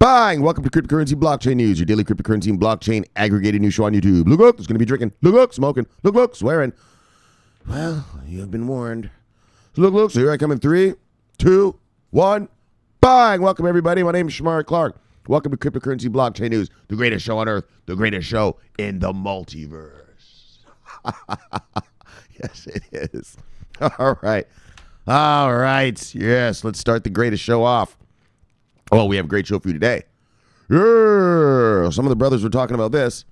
Bang! Welcome to Cryptocurrency Blockchain News, your daily cryptocurrency and blockchain aggregated news show on YouTube. Look, there's going to be drinking. Look, smoking. Look, swearing. Well, you have been warned. Look, so here I come in 3, 2, 1. Bang! Welcome, everybody. My name is Shomari Clarke. Welcome to Cryptocurrency Blockchain News, the greatest show on earth, the greatest show in the multiverse. Yes, it is. All right. Yes, let's start the greatest show off. Oh, we have a great show for you today. Yeah. Some of the brothers were talking about this.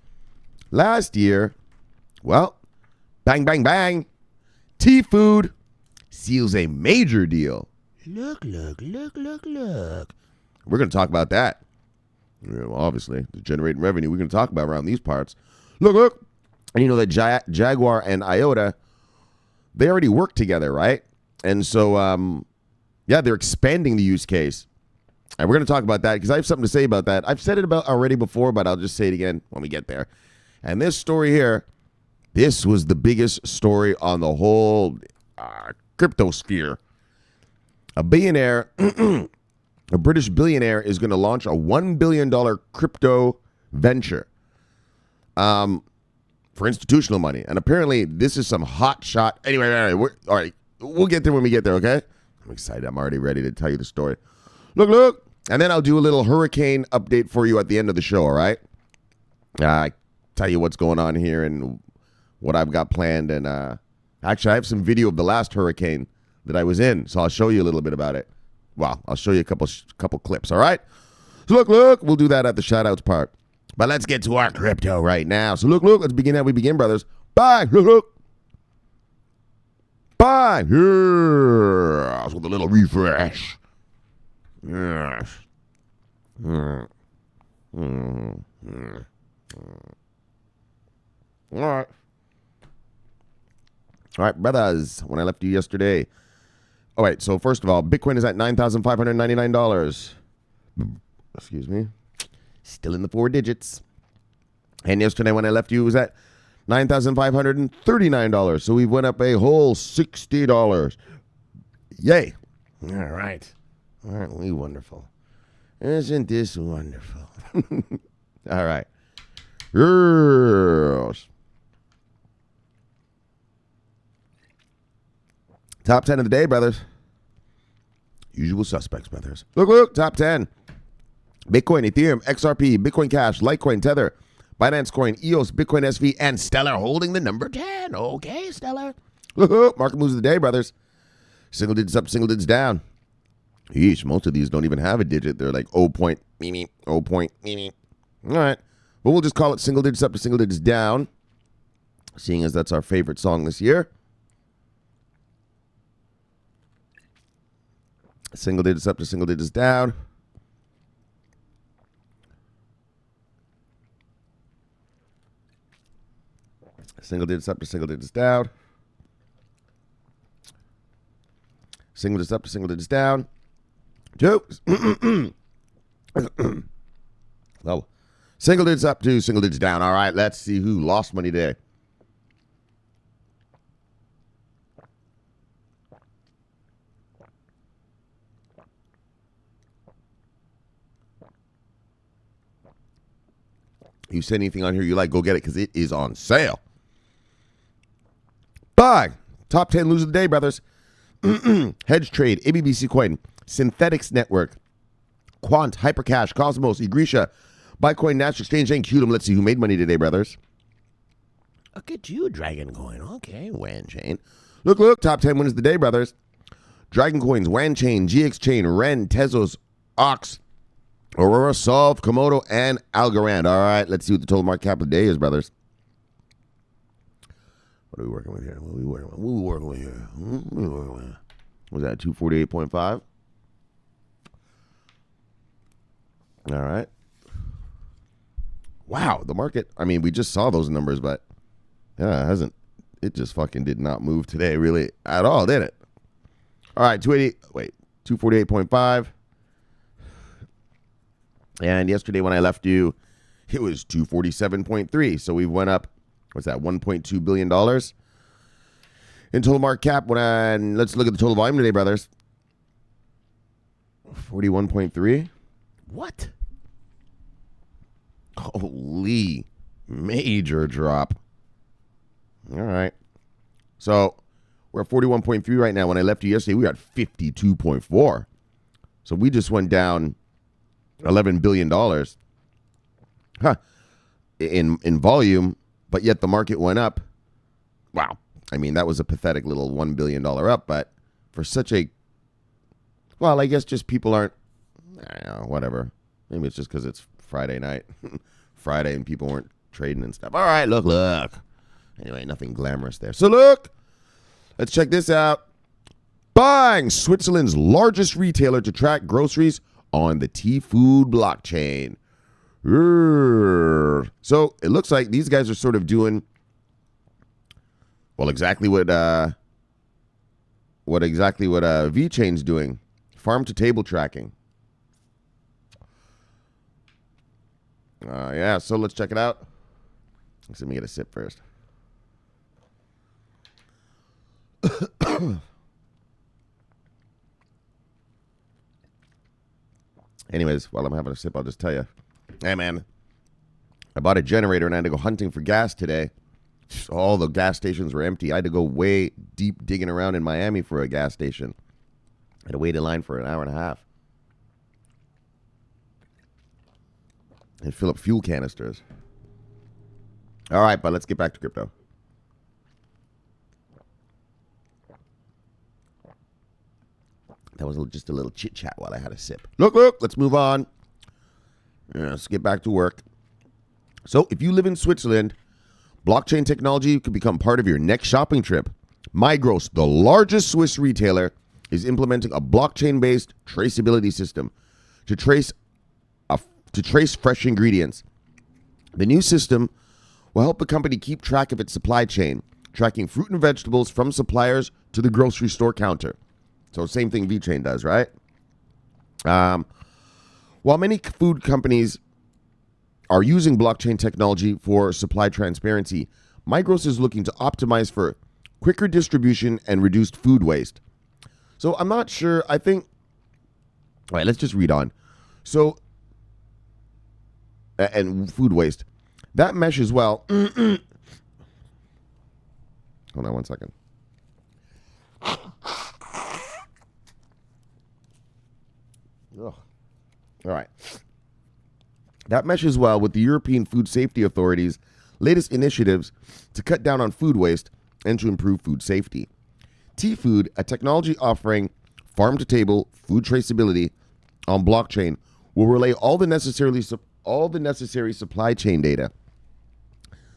Last year, well, bang, bang, bang. T-Food seals a major deal. Look. We're going to talk about that. Well, obviously, the generating revenue we're going to talk about around these parts. Look. And you know that Jaguar and Iota, they already work together, right? And so, they're expanding the use case. And we're going to talk about that because I have something to say about that. I've said it about already before, but I'll just say it again when we get there. And this story here, this was the biggest story on the whole crypto sphere. A billionaire, a British billionaire, is going to launch a $1 billion crypto venture for institutional money. And apparently this is some hot shot. Anyway, all right, we'll get there when we get there, okay? I'm excited. I'm already ready to tell you the story. Look. And then I'll do a little hurricane update for you at the end of the show, all right? I tell you what's going on here and what I've got planned. And actually, I have some video of the last hurricane that I was in, so I'll show you a little bit about it. Well, I'll show you a couple clips, all right? So look, we'll do that at the shout-outs part. But let's get to our crypto right now. So look, let's begin how we begin, brothers. Bye, look. Bye. Here. With a little refresh. Yes. All right, brothers. When I left you yesterday. All right, so first of all, Bitcoin is at $9,599. Excuse me. Still in the 4 digits. And yesterday when I left you, it was at $9,539. So we went up a whole $60. Yay. All right. Aren't we wonderful? Isn't this wonderful? All right. Yes. Top 10 of the day, brothers. Usual suspects, brothers. Look, top 10. Bitcoin, Ethereum, XRP, Bitcoin Cash, Litecoin, Tether, Binance Coin, EOS, Bitcoin SV, and Stellar holding the number 10. Okay, Stellar. Look, market moves of the day, brothers. Single digits up, single digits down. Yeesh, most of these don't even have a digit. They're like 0 point, meme, 0 point, meme. All right. But we'll just call it single digits up to single digits down, seeing as that's our favorite song this year. Single digits up to single digits down. Single digits up to single digits down. Single digits up to single digits down. 2. Well, single digits up to single digits down. All right, let's see who lost money today. You see anything on here you like, go get it because it is on sale. Buy. Top 10 loser of the day, brothers. Hedge Trade, ABBC Coin, Synthetics Network, Quant, Hypercash, Cosmos, Egretia, Bitcoin, National Exchange, and Qtum. Let's see who made money today, brothers. Look at you, Dragon Coin. Okay, WAN Chain. Look, top 10 winners of the day, brothers. Dragon Coins, WAN Chain, GX Chain, Ren, Tezos, Ox, Aurora, Solve, Komodo, and Algorand. All right, let's see what the total market cap of the day is, brothers. What are we working with here? What are we working with here? Was that 248.5? All right. Wow, the market. I mean, we just saw those numbers, but yeah, it just fucking did not move today really at all, did it? All right, 248.5. And yesterday when I left you, it was 247.3. So we went up, what's that, $1.2 billion in total market cap. Let's look at the total volume today, brothers. 41.3. What? Holy major drop. All right. So we're at 41.3 right now. When I left you yesterday, we were at 52.4. So we just went down $11 billion in volume, but yet the market went up. Wow. I mean, that was a pathetic little $1 billion up, but for such a, well, I guess just people aren't, I don't know, whatever. Maybe it's just because it's Friday night, Friday, and people weren't trading and stuff. All right, look. Anyway, nothing glamorous there. So look, let's check this out. Buying Switzerland's largest retailer to track groceries on the T-Food blockchain. So it looks like these guys are sort of doing, well, exactly what VeChain's doing, farm to table tracking. Yeah, so let's check it out. Let me get a sip first. Anyways, while I'm having a sip, I'll just tell you. Hey, man, I bought a generator and I had to go hunting for gas today. All the gas stations were empty. I had to go way deep digging around in Miami for a gas station. I had to wait in line for an hour and a half. And fill up fuel canisters. All right, but let's get back to crypto. That was just a little chit-chat while I had a sip. Look, let's move on. Let's get back to work. So if you live in Switzerland, blockchain technology could become part of your next shopping trip. Migros, the largest Swiss retailer, is implementing a blockchain-based traceability system to trace fresh ingredients. The new system will help the company keep track of its supply chain, tracking fruit and vegetables from suppliers to the grocery store counter. So same thing VeChain does, right? While many food companies are using blockchain technology for supply transparency, Migros is looking to optimize for quicker distribution and reduced food waste. So I'm not sure. I think, all right, let's just read on. So, and food waste. That meshes well. Hold on one second. Ugh. All right. That meshes well with the European Food Safety Authority's latest initiatives to cut down on food waste and to improve food safety. T-Food, a technology offering farm-to-table food traceability on blockchain, will relay all the necessary supply chain data.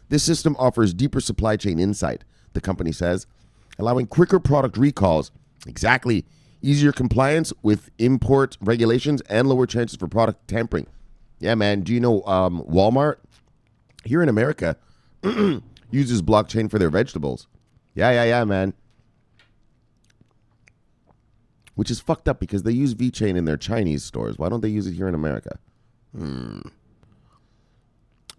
This system offers deeper supply chain insight, the company says, allowing quicker product recalls, easier compliance with import regulations, and lower chances for product tampering. Yeah, man. Do you know Walmart here in America uses blockchain for their vegetables? Yeah, man. Which is fucked up because they use VeChain in their Chinese stores. Why don't they use it here in America?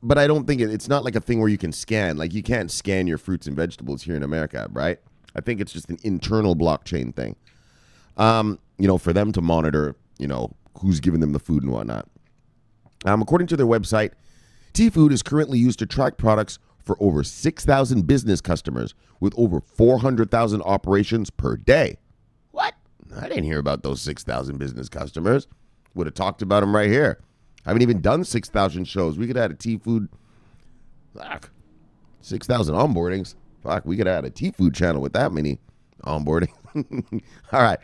But I don't think it's not like a thing where you can scan. Like, you can't scan your fruits and vegetables here in America, right? I think it's just an internal blockchain thing. For them to monitor, who's giving them the food and whatnot. According to their website, T-Food is currently used to track products for over 6,000 business customers with over 400,000 operations per day. What? I didn't hear about those 6,000 business customers. Would have talked about them right here. I haven't even done 6,000 shows. We could add a T-Food. 6,000 onboardings. Fuck, we could add a T-Food channel with that many onboarding. All right.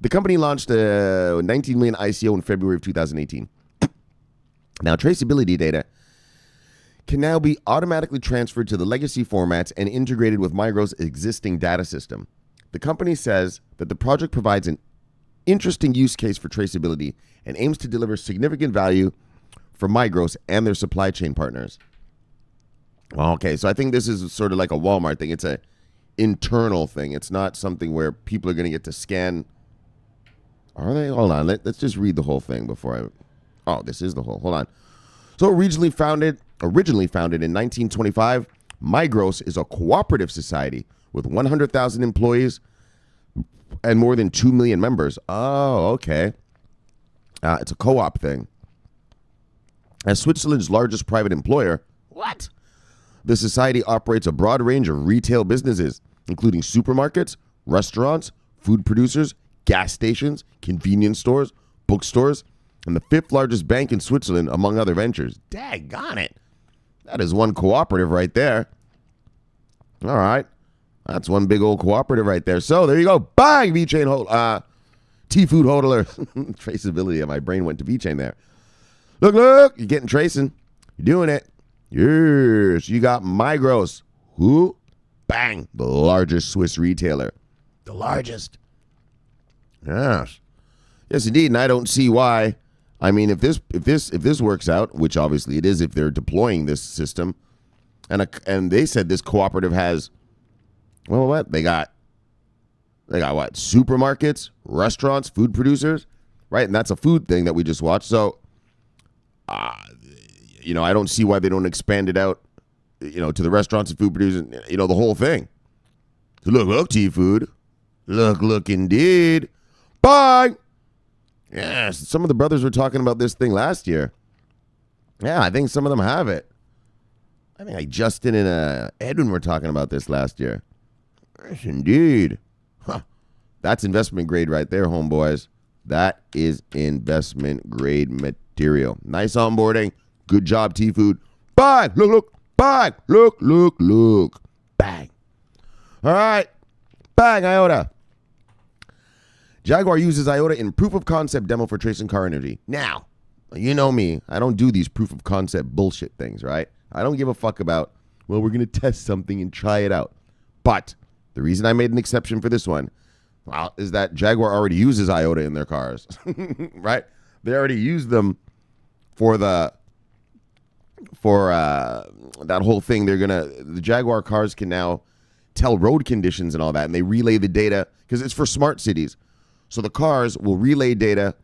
The company launched a 19 million ICO in February of 2018. Now, traceability data can now be automatically transferred to the legacy formats and integrated with Migros' existing data system. The company says that the project provides an interesting use case for traceability and aims to deliver significant value for Migros and their supply chain partners. Well, okay, so I think this is sort of like a Walmart thing. It's a internal thing. It's not something where people are going to get to scan. Are they? Hold on. Let's just read the whole thing before I. Oh, this is the whole. Hold on. So originally founded in 1925, Migros is a cooperative society with 100,000 employees and more than 2 million members. Oh, okay. It's a co-op thing. As Switzerland's largest private employer, what? The society operates a broad range of retail businesses, including supermarkets, restaurants, food producers, gas stations, convenience stores, bookstores, and the fifth largest bank in Switzerland, among other ventures. Daggone it. That is one cooperative right there. All right. That's one big old cooperative right there. So there you go. Bang! V-Chain T-Food hodler. Traceability. My brain went to V-Chain there. Look. You're getting tracing. You're doing it. Yes. You got Migros. Who? Bang. The largest Swiss retailer. The largest. Yes. Yes, indeed. And I don't see why. I mean, if this works out, which obviously it is if they're deploying this system, and they said this cooperative has, well, what? They got what? Supermarkets, restaurants, food producers, right? And that's a food thing that we just watched. So, I don't see why they don't expand it out, to the restaurants and food producers, the whole thing. So look, T-Food. Look, indeed. Bye. Yes, some of the brothers were talking about this thing last year. Yeah, I think some of them have it. I think Justin and Edwin were talking about this last year. Yes, indeed. Huh. That's investment grade right there, homeboys. That is investment grade material. Nice onboarding. Good job, T-Food. Bang! Look. Bang! Look. Bang. All right. Bang, Iota. Jaguar uses Iota in proof of concept demo for tracing car energy. Now, you know me. I don't do these proof of concept bullshit things, right? I don't give a fuck about, well, we're going to test something and try it out. But the reason I made an exception for this one, well, is that Jaguar already uses Iota in their cars, right? They already use them for that whole thing. The Jaguar cars can now tell road conditions and all that, and they relay the data because it's for smart cities. So the cars will relay data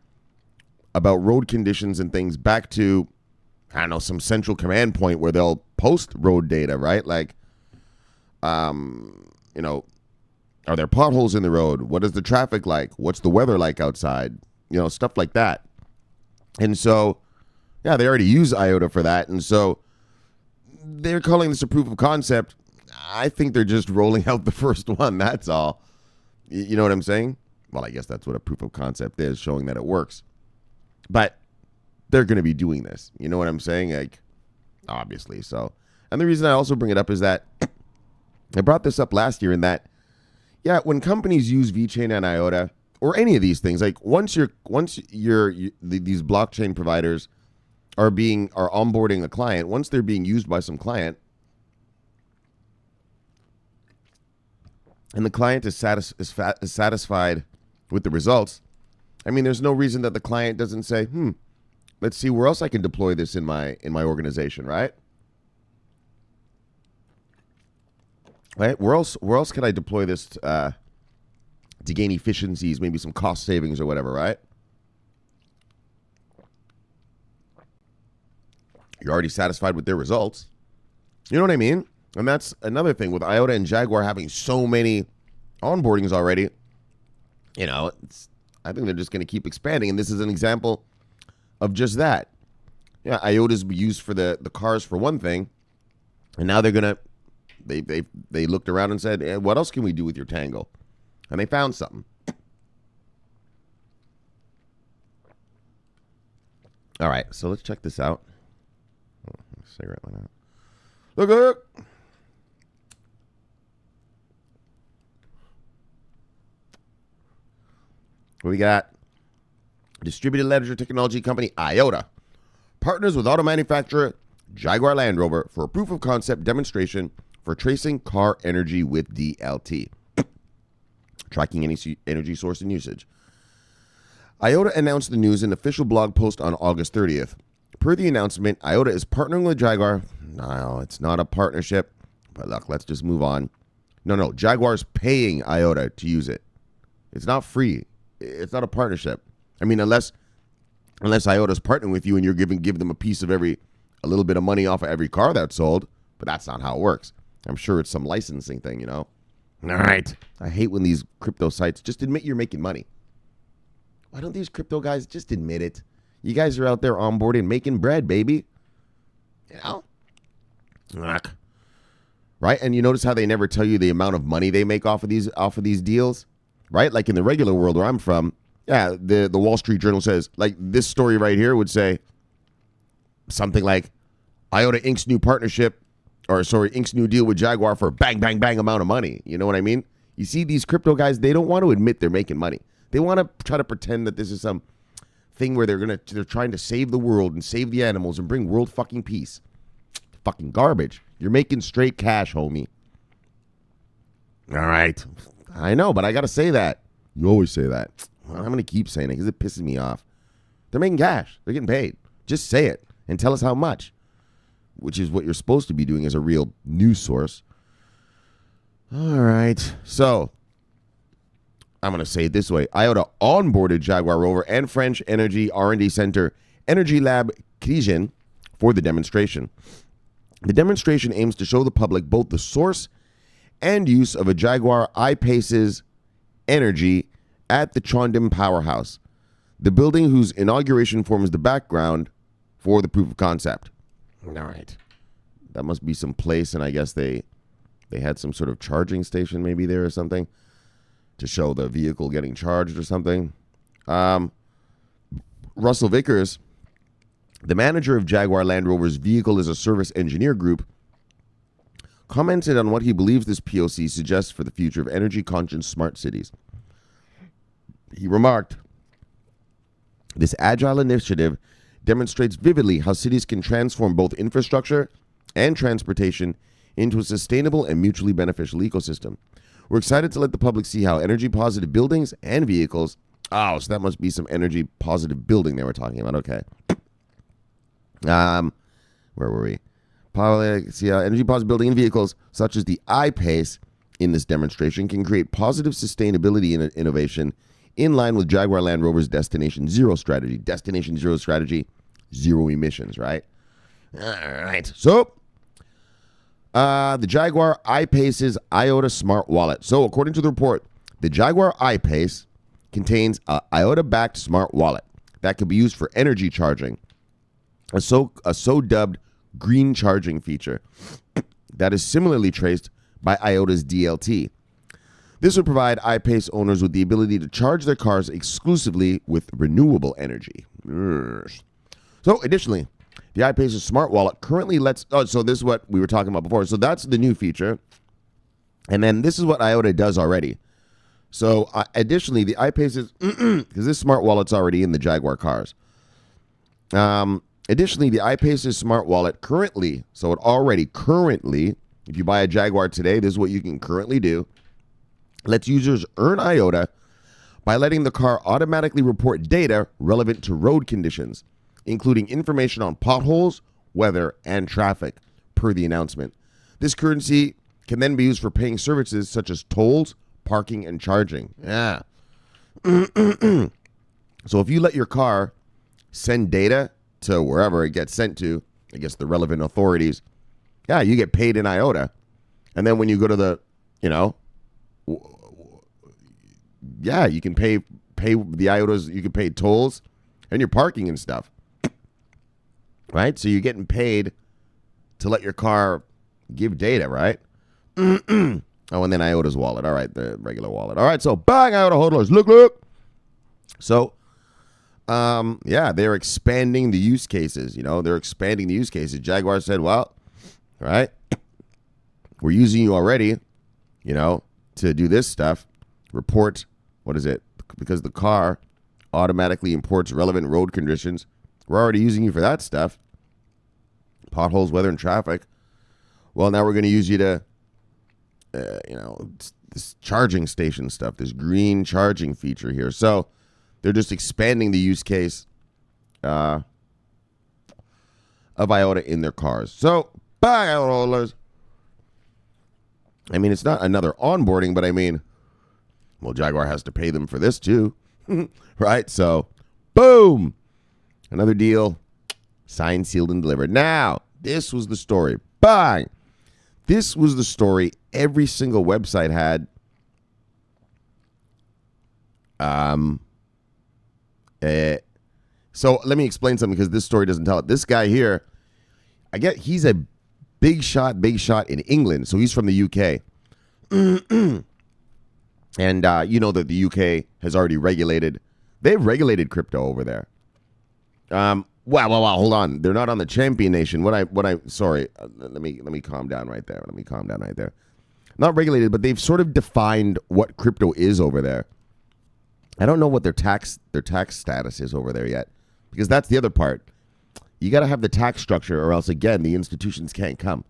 about road conditions and things back to, I don't know, some central command point where they'll post road data, right? Like, are there potholes in the road? What is the traffic like? What's the weather like outside? Stuff like that. And so, yeah, they already use Iota for that. And so they're calling this a proof of concept. I think they're just rolling out the first one. That's all. You know what I'm saying? Well, I guess that's what a proof of concept is, showing that it works. But they're going to be doing this. You know what I'm saying? Like, obviously. So, and the reason I also bring it up is that I brought this up last year in that, yeah, when companies use VeChain and Iota or any of these things, like once these blockchain providers are onboarding a client, once they're being used by some client, and the client is satisfied with the results, I mean, there's no reason that the client doesn't say, let's see where else I can deploy this in my organization, right? Right? Where else can I deploy this to gain efficiencies, maybe some cost savings or whatever, right? You're already satisfied with their results. You know what I mean? And that's another thing with Iota and Jaguar having so many onboardings already. I think they're just going to keep expanding. And this is an example of just that. Yeah, Iota's used for the cars for one thing. And now they're going to, they looked around and said, what else can we do with your Tango? And they found something. All right, so let's check this out. Oh, cigarette went out. Look. We got distributed ledger technology company Iota partners with auto manufacturer Jaguar Land Rover for a proof of concept demonstration for tracing car energy with DLT, tracking any energy source and usage. Iota announced the news in an official blog post on August 30th. Per the announcement, Iota is partnering with Jaguar. No, it's not a partnership. But look, let's just move on. No, Jaguar's paying Iota to use it. It's not free. It's not a partnership. I mean, unless Iota's partnering with you and you're give them a little bit of money off of every car that's sold, but that's not how it works. I'm sure it's some licensing thing, All right. I hate when these crypto sites just admit you're making money. Why don't these crypto guys just admit it? You guys are out there onboarding, making bread, baby. You know? Right? And you notice how they never tell you the amount of money they make off of these deals, right? Like in the regular world where I'm from, yeah, the Wall Street Journal says, like this story right here would say something like Iota Inc.'s new partnership, Inc.'s new deal with Jaguar for bang, bang, bang amount of money. You know what I mean? You see, these crypto guys, they don't want to admit they're making money. They want to try to pretend that this is some thing where they're trying to save the world and save the animals and bring world fucking peace. Fucking garbage. You're making straight cash, homie. All right. I know, but I got to say that. You always say that. Well, I'm going to keep saying it because it pisses me off. They're making cash. They're getting paid. Just say it and tell us how much, which is what you're supposed to be doing as a real news source. All right. So I'm going to say it this way. Iota onboarded Jaguar rover and French energy R&D center Energy Lab Crisian for the demonstration. The demonstration aims to show the public both the source and use of a Jaguar I-Pace's energy at the Trondheim powerhouse, the building whose inauguration forms the background for the proof of concept. All right. That must be some place, and I guess they had some sort of charging station maybe there or something to show the vehicle getting charged or something. Russell Vickers, the manager of Jaguar Land Rover's Vehicle as a Service Engineer Group, commented on what he believes this POC suggests for the future of energy-conscious smart cities. He remarked, "This agile initiative demonstrates vividly how cities can transform both infrastructure and transportation into a sustainable and mutually beneficial ecosystem. We're excited to let the public see how energy-positive buildings and vehicles..." Oh, so that must be some energy-positive building they were talking about. Okay. Where were we? See how energy-positive building and vehicles, such as the I-Pace in this demonstration, can create positive sustainability and innovation in line with Jaguar Land Rover's Destination Zero strategy. Destination Zero strategy, zero emissions, right? All right. So, the Jaguar I-Pace's Iota smart wallet. So, according to the report, the Jaguar I-Pace contains a Iota-backed smart wallet that could be used for energy charging, a so-dubbed green charging feature that is similarly traced by Iota's DLT. This would provide I-Pace owners with the ability to charge their cars exclusively with renewable energy. So, additionally, the I-Pace's smart wallet currently lets... Oh, so this is what we were talking about before. So that's the new feature. And then this is what Iota does already. So, additionally, the I-Pace's... Because this smart wallet's already in the Jaguar cars. Additionally, the I-Pace's smart wallet currently, if you buy a Jaguar today, this is what you can currently do, lets users earn Iota by letting the car automatically report data relevant to road conditions, including information on potholes, weather, and traffic, per the announcement. This currency can then be used for paying services such as tolls, parking, and charging. Yeah. So if you let your car send data to wherever it gets sent to, I guess the relevant authorities, yeah, you get paid in Iota. And then when you go to the, yeah, you can pay the Iotas, you can pay tolls and your parking and stuff. Right? So you're getting paid to let your car give data, right? Oh, and then Iota's wallet. All right, the regular wallet. All right, so bang, Iota hodlers. Look. So, yeah, they're expanding the use cases. They're expanding the use cases. Jaguar said, well, all right, we're using you already, to do this stuff. Report, what is it? Because the car automatically imports relevant road conditions. We're already using you for that stuff. Potholes, weather, and traffic. Well, now we're going to use you to, this charging station stuff, this green charging feature here. So they're just expanding the use case of Iota in their cars. So, bye, Iota holders. I mean, it's not another onboarding, but I mean, well, Jaguar has to pay them for this too, right? So, boom, another deal, signed, sealed, and delivered. Now, this was the story. Bang! This was the story every single website had. So let me explain something because this story doesn't tell it. This guy here, I get he's a big shot in England. So he's from the UK. And you know that the UK has already regulated. They've regulated crypto over there. Wow, hold on. They're not on the champion nation. Sorry. Let me calm down right there. Not regulated, but they've sort of defined what crypto is over there. I don't know what their tax status is over there yet, because that's the other part. You got to have the tax structure, or else again the institutions can't come.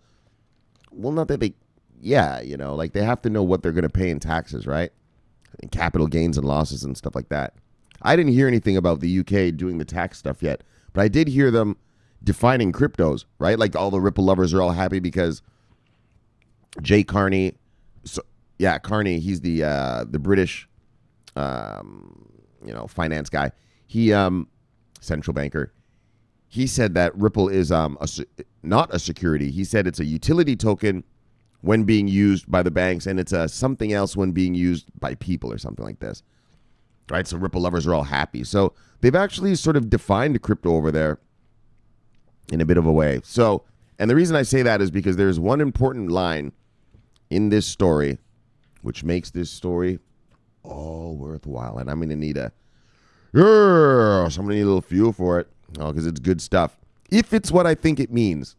Well, not that they, yeah, like they have to know what they're going to pay in taxes, right? And capital gains and losses and stuff like that. I didn't hear anything about the UK doing the tax stuff yet, but I did hear them defining cryptos, right? Like all the Ripple lovers are all happy because Jay Carney, Carney, he's the British, finance guy. He, central banker. He said that Ripple is not a security. He said it's a utility token when being used by the banks, and it's something else when being used by people or something like this. Right? So Ripple lovers are all happy. So they've actually sort of defined crypto over there in a bit of a way. So, and the reason I say that is because there's one important line in this story which makes this story all worthwhile. And I'm going to need a little fuel for it. Oh, because it's good stuff. If it's what I think it means.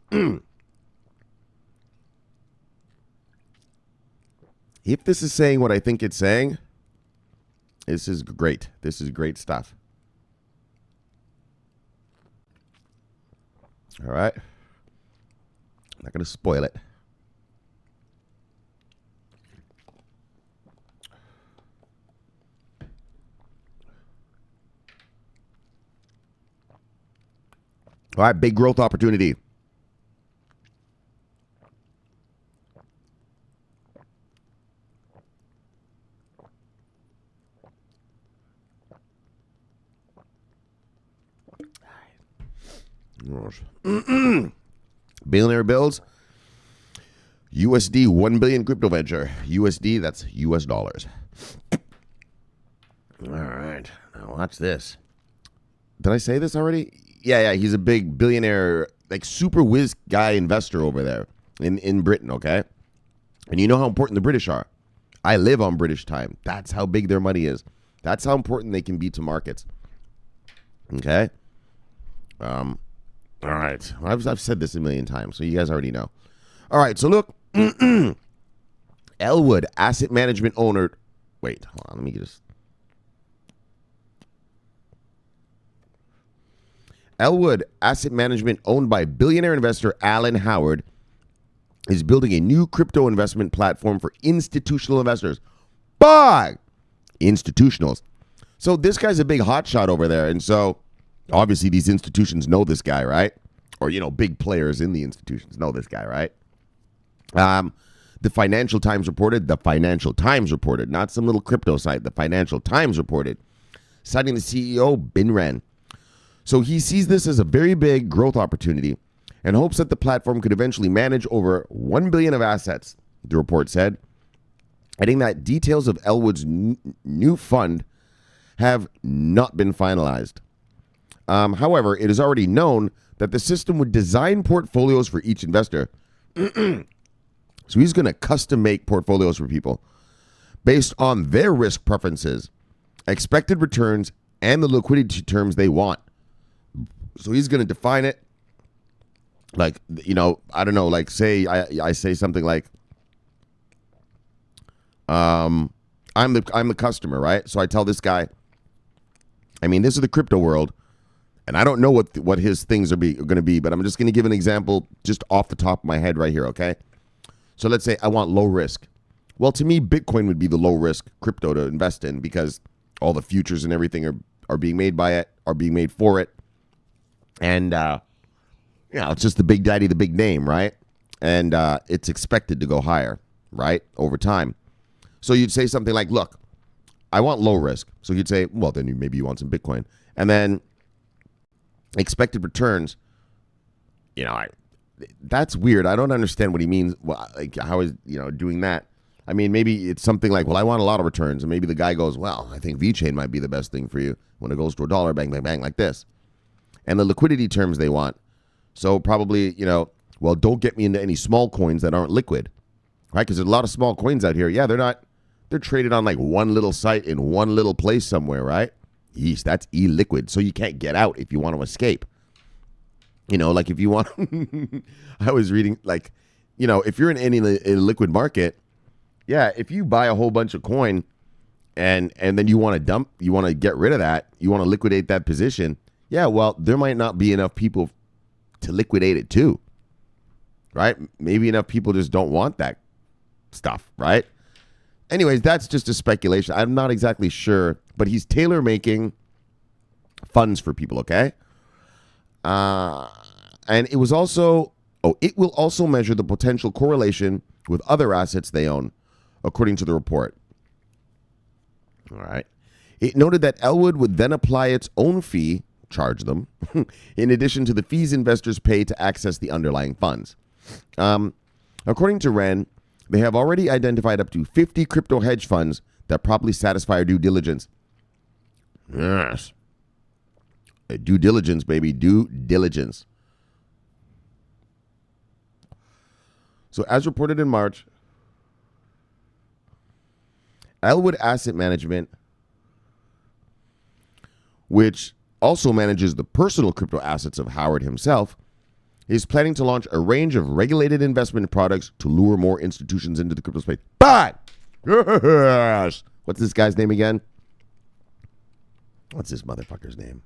If this is saying what I think it's saying, this is great. This is great stuff. All right. I'm not going to spoil it. All right, big growth opportunity. Billionaire builds USD 1 billion crypto venture. USD, that's US dollars. All right, now watch this. Did I say this already? Yeah, he's a big billionaire, like super whiz guy investor over there in Britain, okay? And you know how important the British are. I live on British time. That's how big their money is. That's how important they can be to markets. Okay? All right. I've said this a million times, so you guys already know. All right, so look. Elwood Asset Management owner. Wait, hold on. Let me just. Elwood Asset Management, owned by billionaire investor Alan Howard, is building a new crypto investment platform for institutional investors. Bye! Institutionals. So this guy's a big hotshot over there. And so obviously these institutions know this guy, right? Or, big players in the institutions know this guy, right? The Financial Times reported, not some little crypto site. The Financial Times reported, citing the CEO, Binran. So he sees this as a very big growth opportunity and hopes that the platform could eventually manage over 1 billion of assets, the report said, adding that details of Elwood's new fund have not been finalized. However, it is already known that the system would design portfolios for each investor. So he's going to custom make portfolios for people based on their risk preferences, expected returns, and the liquidity terms they want. So he's going to define it. Like, I don't know, like say I say something like, I'm the customer, right? So I tell this guy, this is the crypto world, and I don't know what his things are going to be, but I'm just going to give an example just off the top of my head right here, okay? So let's say I want low risk. Well, to me, Bitcoin would be the low risk crypto to invest in because all the futures and everything are being made by it, are being made for it. And, it's just the big daddy, the big name, right? And it's expected to go higher, right, over time. So you'd say something like, look, I want low risk. So you'd say, well, then maybe you want some Bitcoin. And then expected returns, that's weird. I don't understand what he means. Well, like, how is, doing that? Maybe it's something like, well, I want a lot of returns. And maybe the guy goes, well, I think VeChain might be the best thing for you when it goes to $1, bang, bang, bang, like this. and the liquidity terms they want. So probably, well, don't get me into any small coins that aren't liquid, right? Because there's a lot of small coins out here. Yeah, they're traded on like one little site in one little place somewhere, right? Yeesh, that's illiquid. So you can't get out if you want to escape. Like if you want, I was reading like, if you're in any liquid market, yeah, if you buy a whole bunch of coin and then you want to get rid of that, you want to liquidate that position. Yeah, well, there might not be enough people to liquidate it too, right? Maybe enough people just don't want that stuff, right? Anyways, that's just a speculation. I'm not exactly sure, but he's tailor making funds for people, okay? And it will also measure the potential correlation with other assets they own, according to the report. All right. It noted that Elwood would then apply its own fee, charge them, in addition to the fees investors pay to access the underlying funds. According to Wren, they have already identified up to 50 crypto hedge funds that properly satisfy our due diligence. Yes. Due diligence, baby. Due diligence. So as reported in March, Elwood Asset Management, which also manages the personal crypto assets of Howard himself, is planning to launch a range of regulated investment products to lure more institutions into the crypto space. But, yes. What's this guy's name again? What's this motherfucker's name?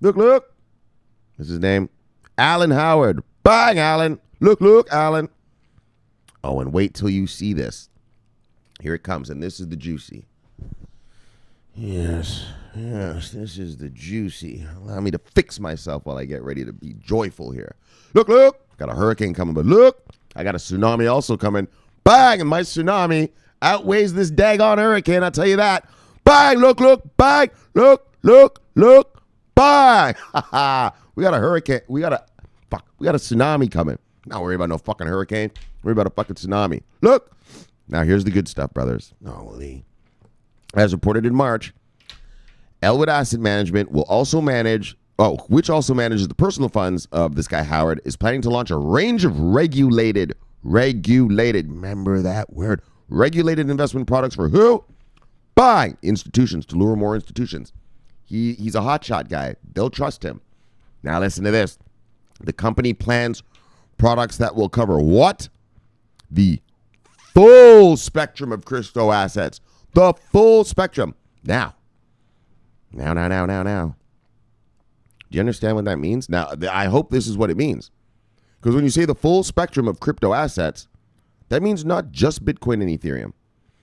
Look. What's his name? Alan Howard. Bang, Alan. Look, Alan. Oh, and wait till you see this. Here it comes, and this is the juicy. Yes, this is the juicy. Allow me to fix myself while I get ready to be joyful here. Look. Got a hurricane coming, but look, I got a tsunami also coming. Bang, and my tsunami outweighs this daggone hurricane, I'll tell you that. Bang, look, bang, look, bang. We got a hurricane. We got a tsunami coming. Not worry about no fucking hurricane. Worry about a fucking tsunami. Look. Now here's the good stuff, brothers. Holy. As reported in March, Elwood Asset Management will also manages the personal funds of this guy Howard, is planning to launch a range of regulated, remember that word, regulated investment products for who? Buying institutions, to lure more institutions. He's a hotshot guy. They'll trust him. Now listen to this. The company plans products that will cover what? The full spectrum of crypto assets. The full spectrum. Now. Do you understand what that means? Now, I hope this is what it means. Because when you say the full spectrum of crypto assets, that means not just Bitcoin and Ethereum.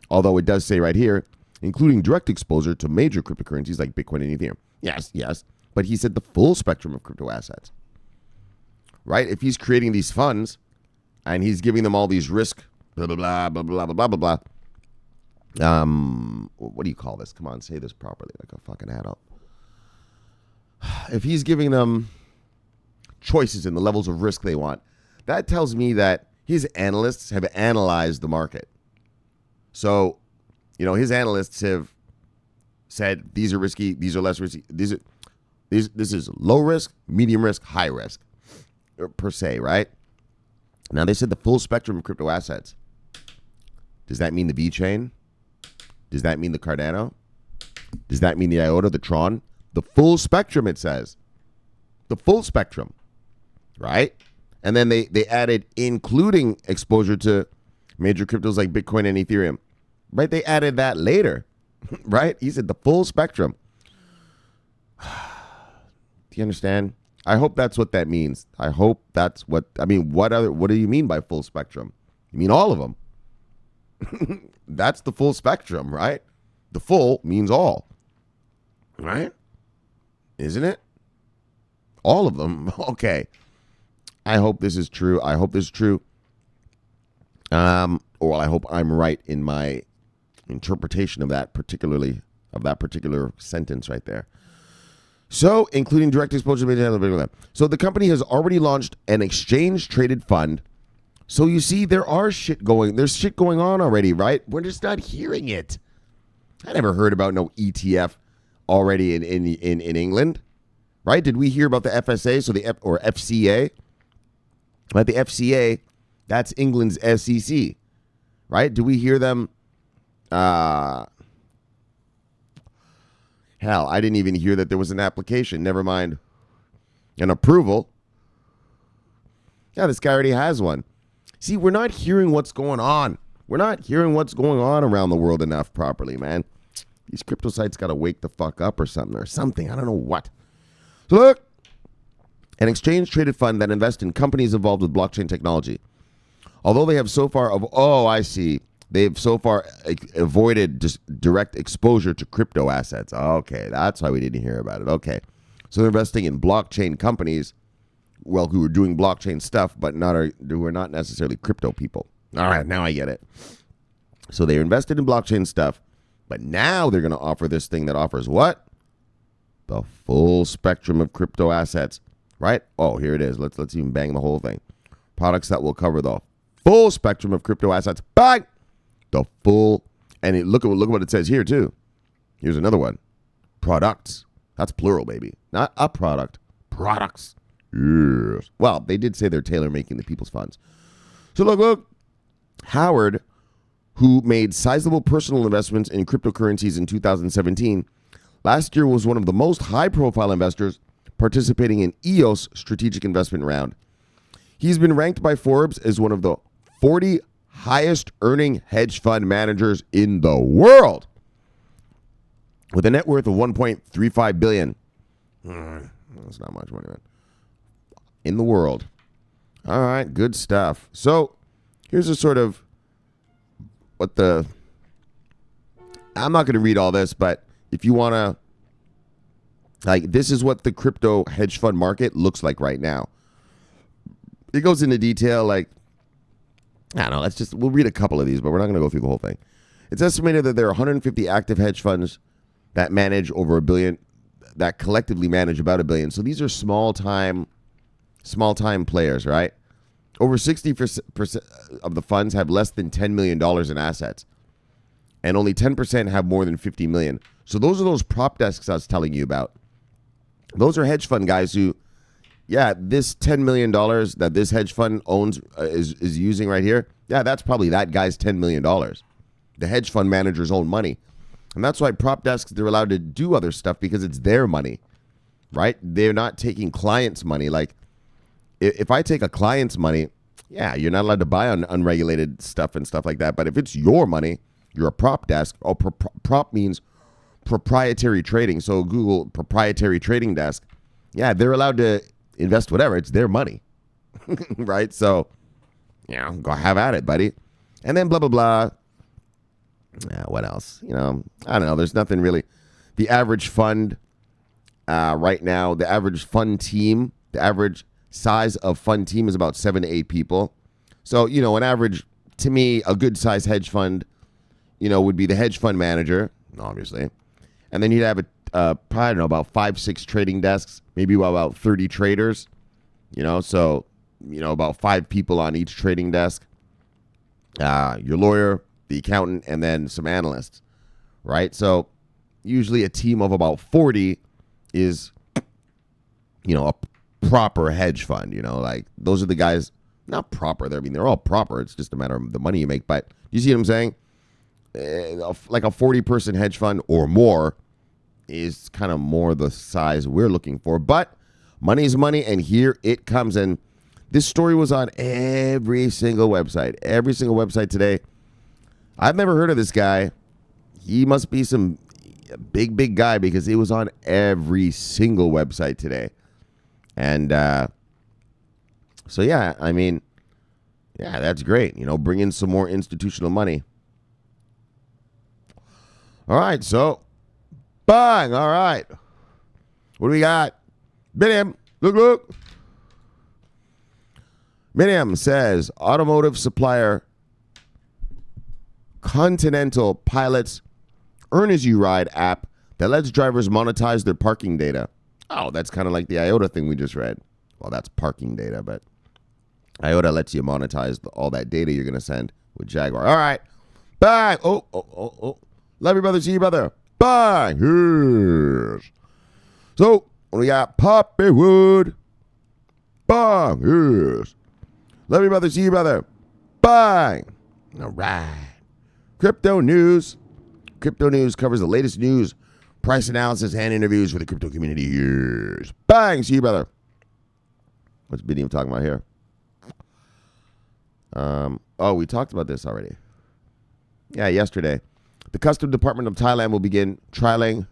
Although it does say right here, including direct exposure to major cryptocurrencies like Bitcoin and Ethereum. Yes. But he said the full spectrum of crypto assets. Right? If he's creating these funds and he's giving them all these risk, blah, blah, blah, blah, blah, blah, blah, blah. What do you call this? Come on, say this properly like a fucking adult. If he's giving them choices in the levels of risk they want, that tells me that his analysts have analyzed the market. So, his analysts have said these are risky, these are less risky. This is low risk, medium risk, high risk, per se, right? Now they said the full spectrum of crypto assets. Does that mean the VeChain? Does that mean the Cardano? Does that mean the Iota, the Tron? The full spectrum, it says. The full spectrum, right? And then they added including exposure to major cryptos like Bitcoin and Ethereum, right? They added that later, right? He said the full spectrum. Do you understand? I hope that's what that means. I hope that's what do you mean by full spectrum? You mean all of them? That's the full spectrum, right? The full means all, right? Isn't it? All of them. Okay. I hope this is true. Or I hope I'm right in my interpretation of that particular sentence right there. So, including direct exposure. So the company has already launched an exchange-traded fund. So you see, there's shit going on already, right? We're just not hearing it. I never heard about no ETF already in England, right? Did we hear about the FSA, or FCA? Right, the FCA, that's England's SEC, right? Do we hear them? Hell, I didn't even hear that there was an application. Never mind an approval. Yeah, this guy already has one. See, we're not hearing what's going on. We're not hearing what's going on around the world enough properly, man. These crypto sites got to wake the fuck up or something. I don't know what. So look, an exchange-traded fund that invests in companies involved with blockchain technology. Although they have so far, they've so far avoided just direct exposure to crypto assets. Okay, that's why we didn't hear about it. Okay, so they're investing in blockchain companies, well, who are doing blockchain stuff, but who are not necessarily crypto people. All right, now I get it. So they invested in blockchain stuff, but now they're going to offer this thing that offers what? The full spectrum of crypto assets, right? Oh, here it is. Let's even bang the whole thing. Products that will cover the full spectrum of crypto assets. Bang! The full, and look at what it says here too. Here's another one. Products. That's plural, baby. Not a product. Products. Yes. Well, they did say they're tailor-making the people's funds. So look. Howard, who made sizable personal investments in cryptocurrencies in 2017, last year was one of the most high-profile investors participating in EOS strategic investment round. He's been ranked by Forbes as one of the 40 highest earning hedge fund managers in the world, with a net worth of $1.35 billion. That's not much money, man. In the world. All right, good stuff. So here's a sort of I'm not going to read all this, but if you want to, this is what the crypto hedge fund market looks like right now. It goes into detail, I don't know, we'll read a couple of these, but we're not going to go through the whole thing. It's estimated that there are 150 active hedge funds that manage over $1 billion, that collectively manage about $1 billion. So these are small time players, right? Over 60% of the funds have less than $10 million in assets, and only 10% have more than $50 million. So those are those prop desks I was telling you about. Those are hedge fund guys who, this $10 million that this hedge fund owns is using right here. Yeah, that's probably that guy's $10 million. The hedge fund manager's own money. And that's why prop desks, they're allowed to do other stuff because it's their money, right? They're not taking clients' money. Like, if I take a client's money, you're not allowed to buy on unregulated stuff and stuff like that. But if it's your money, you're a prop desk. Oh, prop means proprietary trading. So Google proprietary trading desk. Yeah, they're allowed to invest whatever. It's their money, right? So, go have at it, buddy. And then blah, blah, blah. What else? I don't know. There's nothing really. The average fund right now, the average fund team, the average size of fund team is about 7 to 8 people. So, an average, to me, a good size hedge fund, would be the hedge fund manager, obviously. And then you'd have probably, I don't know, about 5-6 trading desks, maybe about 30 traders, so, about 5 people on each trading desk. Your lawyer, the accountant, and then some analysts, right? So usually a team of about 40 is, a proper hedge fund, those are the guys, not proper. They're all proper. It's just a matter of the money you make. But you see what I'm saying? Like a 40-person hedge fund or more is kind of more the size we're looking for. But money is money, and here it comes. And this story was on every single website. Every single website today. I've never heard of this guy. He must be some big guy because it was on every single website today. And so, that's great. Bring in some more institutional money. All right, so, bang, all right. What do we got? Biniam, look. Biniam says, automotive supplier Continental pilots Earn As You Ride app that lets drivers monetize their parking data. Oh, that's kind of like the Iota thing we just read. Well, that's parking data, but Iota lets you monetize all that data you're going to send with Jaguar. All right. Bang. Oh. Love your brother. See your brother. Bang. Yes. So We got Poppywood. Bang. Yes. Love you, brother. See you, brother. Bang. All right. Crypto news. Crypto news covers the latest news, price analysis, and interviews for the crypto community. Yes. Bang. See you, brother. What's Biddy talking about here? We talked about this already. Yeah, yesterday. The Customs Department of Thailand will begin trialing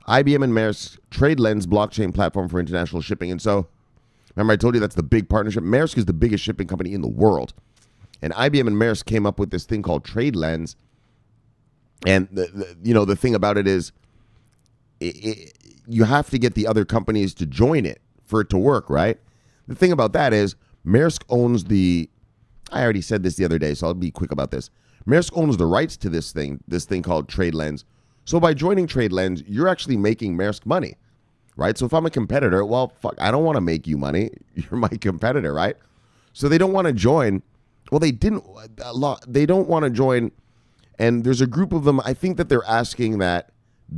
IBM and Maersk's TradeLens blockchain platform for international shipping. And so, remember I told you that's the big partnership? Maersk is the biggest shipping company in the world. And IBM and Maersk came up with this thing called TradeLens. And the thing about it is you have to get the other companies to join it for it to work, right? The thing about that is Maersk owns I already said this the other day, so I'll be quick about this. Maersk owns the rights to this thing called TradeLens. So by joining TradeLens, you're actually making Maersk money, right? So if I'm a competitor, well, fuck, I don't want to make you money. You're my competitor, right? So they don't want to join. Well, they don't want to join. And there's a group of them, I think that they're asking that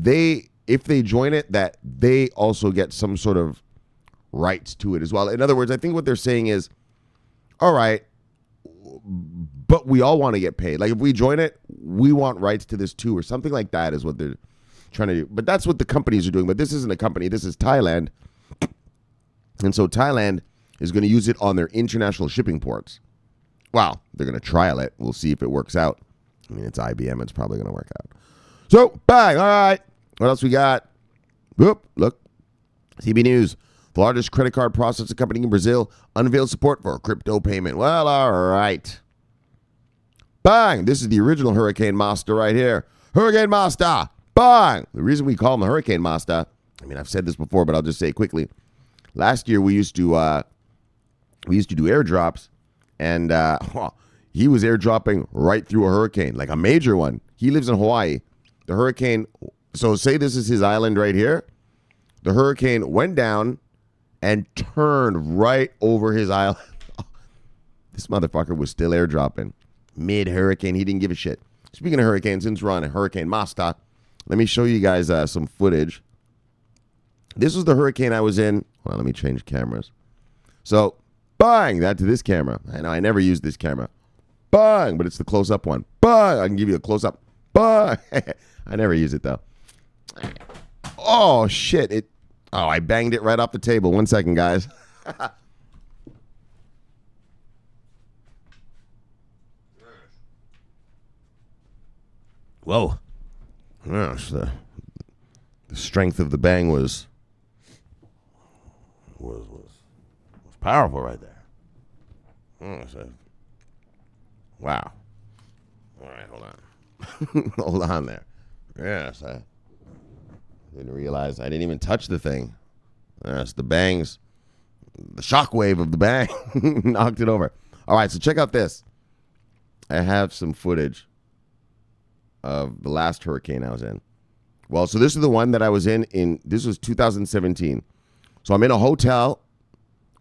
if they join it, that they also get some sort of rights to it as well. In other words, I think what they're saying is, all right, but we all want to get paid. Like if we join it, we want rights to this too, or something like that is what they're trying to do. But that's what the companies are doing. But this isn't a company. This is Thailand. And so Thailand is going to use it on their international shipping ports. Wow, they're going to trial it. We'll see if it works out. I mean, it's IBM. It's probably going to work out. So, bang. All right. What else we got? Whoop, look. CB News. The largest credit card processing company in Brazil unveiled support for a crypto payment. Well, all right. Bang. This is the original Hurricane Master right here. Hurricane Master. Bang. The reason we call him the Hurricane Master, I mean, I've said this before, but I'll just say it quickly. Last year, we used to do airdrops, and he was airdropping right through a hurricane, like a major one. He lives in Hawaii. The hurricane, so say this is his island right here. The hurricane went down and turned right over his island. This motherfucker was still airdropping mid-hurricane. He didn't give a shit. Speaking of hurricanes, since we're on a Hurricane Master, let me show you guys some footage. This was the hurricane I was in. Well, let me change cameras. So, bang, that to this camera. I know I never use this camera. Bang, but it's the close-up one. Bang, I can give you a close-up. Bang. I never use it, though. Oh, shit. I banged it right off the table. 1 second, guys. Whoa. Gosh, the strength of the bang was powerful right there. Wow. All right, hold on. Hold on there. Yes, I didn't realize I didn't even touch the thing. Yes, the bangs, the shockwave of the bang knocked it over. All right, so check out this. I have some footage of the last hurricane I was in. Well, so this is the one that I was in this was 2017. So I'm in a hotel.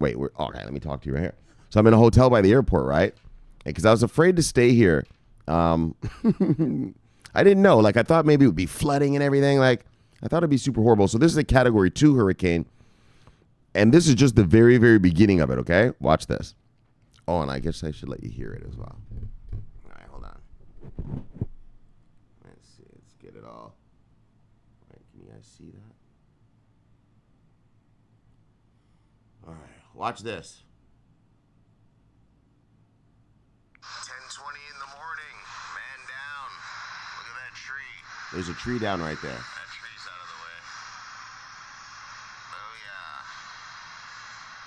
Wait, okay, let me talk to you right here. So I'm in a hotel by the airport, right? Because I was afraid to stay here. I didn't know. Like, I thought maybe it would be flooding and everything. Like, I thought it'd be super horrible. So this is a Category 2 hurricane. And this is just the very, very beginning of it, okay? Watch this. Oh, and I guess I should let you hear it as well. All right, hold on. Let's see. Let's get it all. All right, can you guys see that? All right, watch this. 10:20 in the morning. Man down. Look at that tree. There's a tree down right there. That tree's out of the way. Oh, yeah.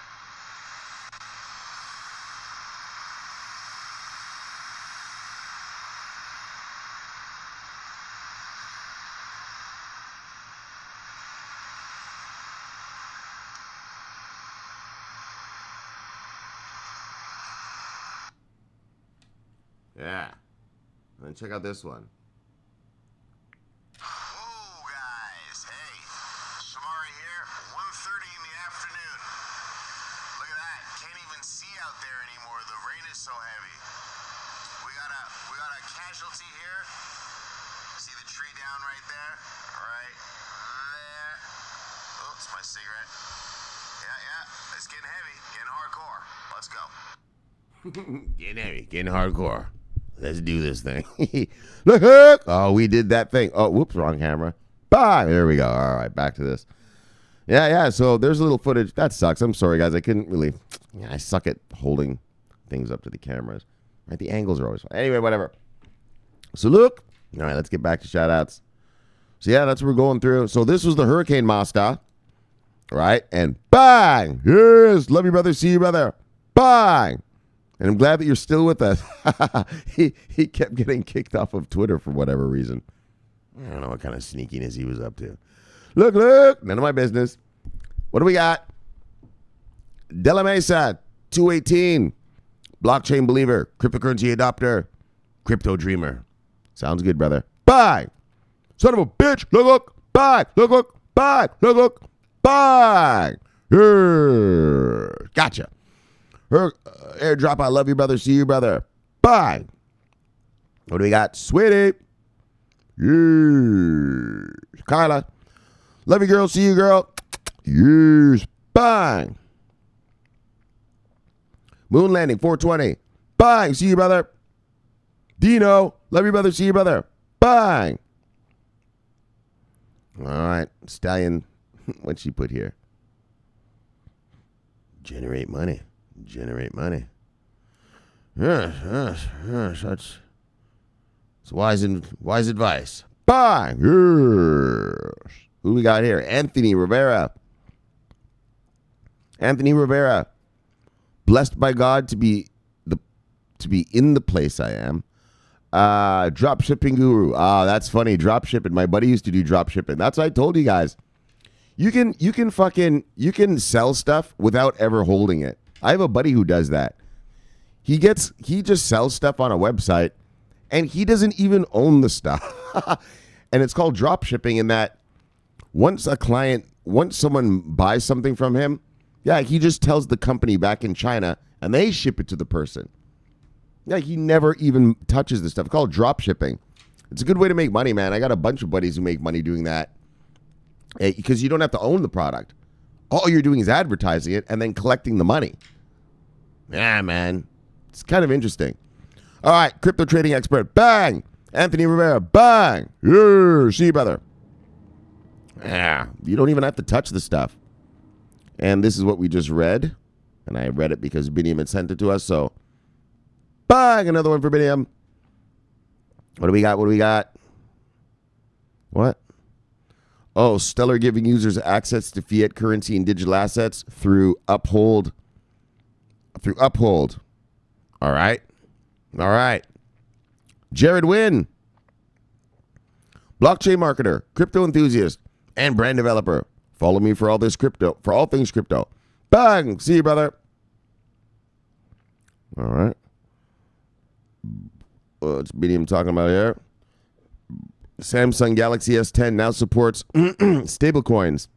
Yeah. And then check out this one. Whoa, guys. Hey, Shomari here. 1:30 in the afternoon. Look at that. Can't even see out there anymore. The rain is so heavy. We got a casualty here. See the tree down right there? Right there. Oh, It's my cigarette. Yeah. It's getting heavy, getting hardcore. Let's go. Getting heavy, getting hardcore. Let's do this thing. Look. Oh, we did that thing. Oh, whoops, wrong camera. Bye. There we go. All right, back to this. Yeah. So there's a little footage. That sucks. I'm sorry, guys. I couldn't really. I suck at holding things up to the cameras. Right? The angles are always fine. Anyway, whatever. So look. All right, let's get back to shout outs. So yeah, that's what we're going through. So this was the Hurricane Master. Right? And bang! Yes! Love you, brother. See you, brother. Bang! And I'm glad that you're still with us. He kept getting kicked off of Twitter for whatever reason. I don't know what kind of sneakiness he was up to. Look. None of my business. What do we got? De La Mesa, 218. Blockchain believer. Cryptocurrency adopter. Crypto dreamer. Sounds good, brother. Bang! Son of a bitch. Look. Bang! Look. Bang! Look. Bang! Gotcha. Her airdrop. I love you, brother. See you, brother. Bang! What do we got? Sweetie. Yes. Kyla. Love you, girl. See you, girl. Yes. Bang! Moon landing. 420. Bang! See you, brother. Dino. Love you, brother. See you, brother. Bang! All right. Stallion. What'd she put here? Generate money. Yes. That's wise advice. Bang! Yes. Who we got here? Anthony Rivera. Blessed by God to be in the place I am. Drop shipping guru. That's funny. Drop shipping. My buddy used to do drop shipping. That's what I told you guys. You can sell stuff without ever holding it. I have a buddy who does that. He just sells stuff on a website and he doesn't even own the stuff. And it's called drop shipping in that once someone buys something from him, yeah, he just tells the company back in China and they ship it to the person. Yeah, he never even touches the stuff. It's called drop shipping. It's a good way to make money, man. I got a bunch of buddies who make money doing that because you don't have to own the product. All you're doing is advertising it and then collecting the money. Yeah, man. It's kind of interesting. All right, crypto trading expert. Bang! Anthony Rivera. Bang! Yeah, see you, brother. Yeah, you don't even have to touch the stuff. And this is what we just read. And I read it because Biniam had sent it to us. So, bang! Another one for Biniam. What do we got? What? Oh, Stellar giving users access to fiat currency and digital assets through Uphold. All right. Jared Wynn. Blockchain marketer, crypto enthusiast, and brand developer. Follow me for all things crypto. Bang! See you, brother. All right. What's Medium talking about here? Samsung Galaxy S10 now supports stablecoins.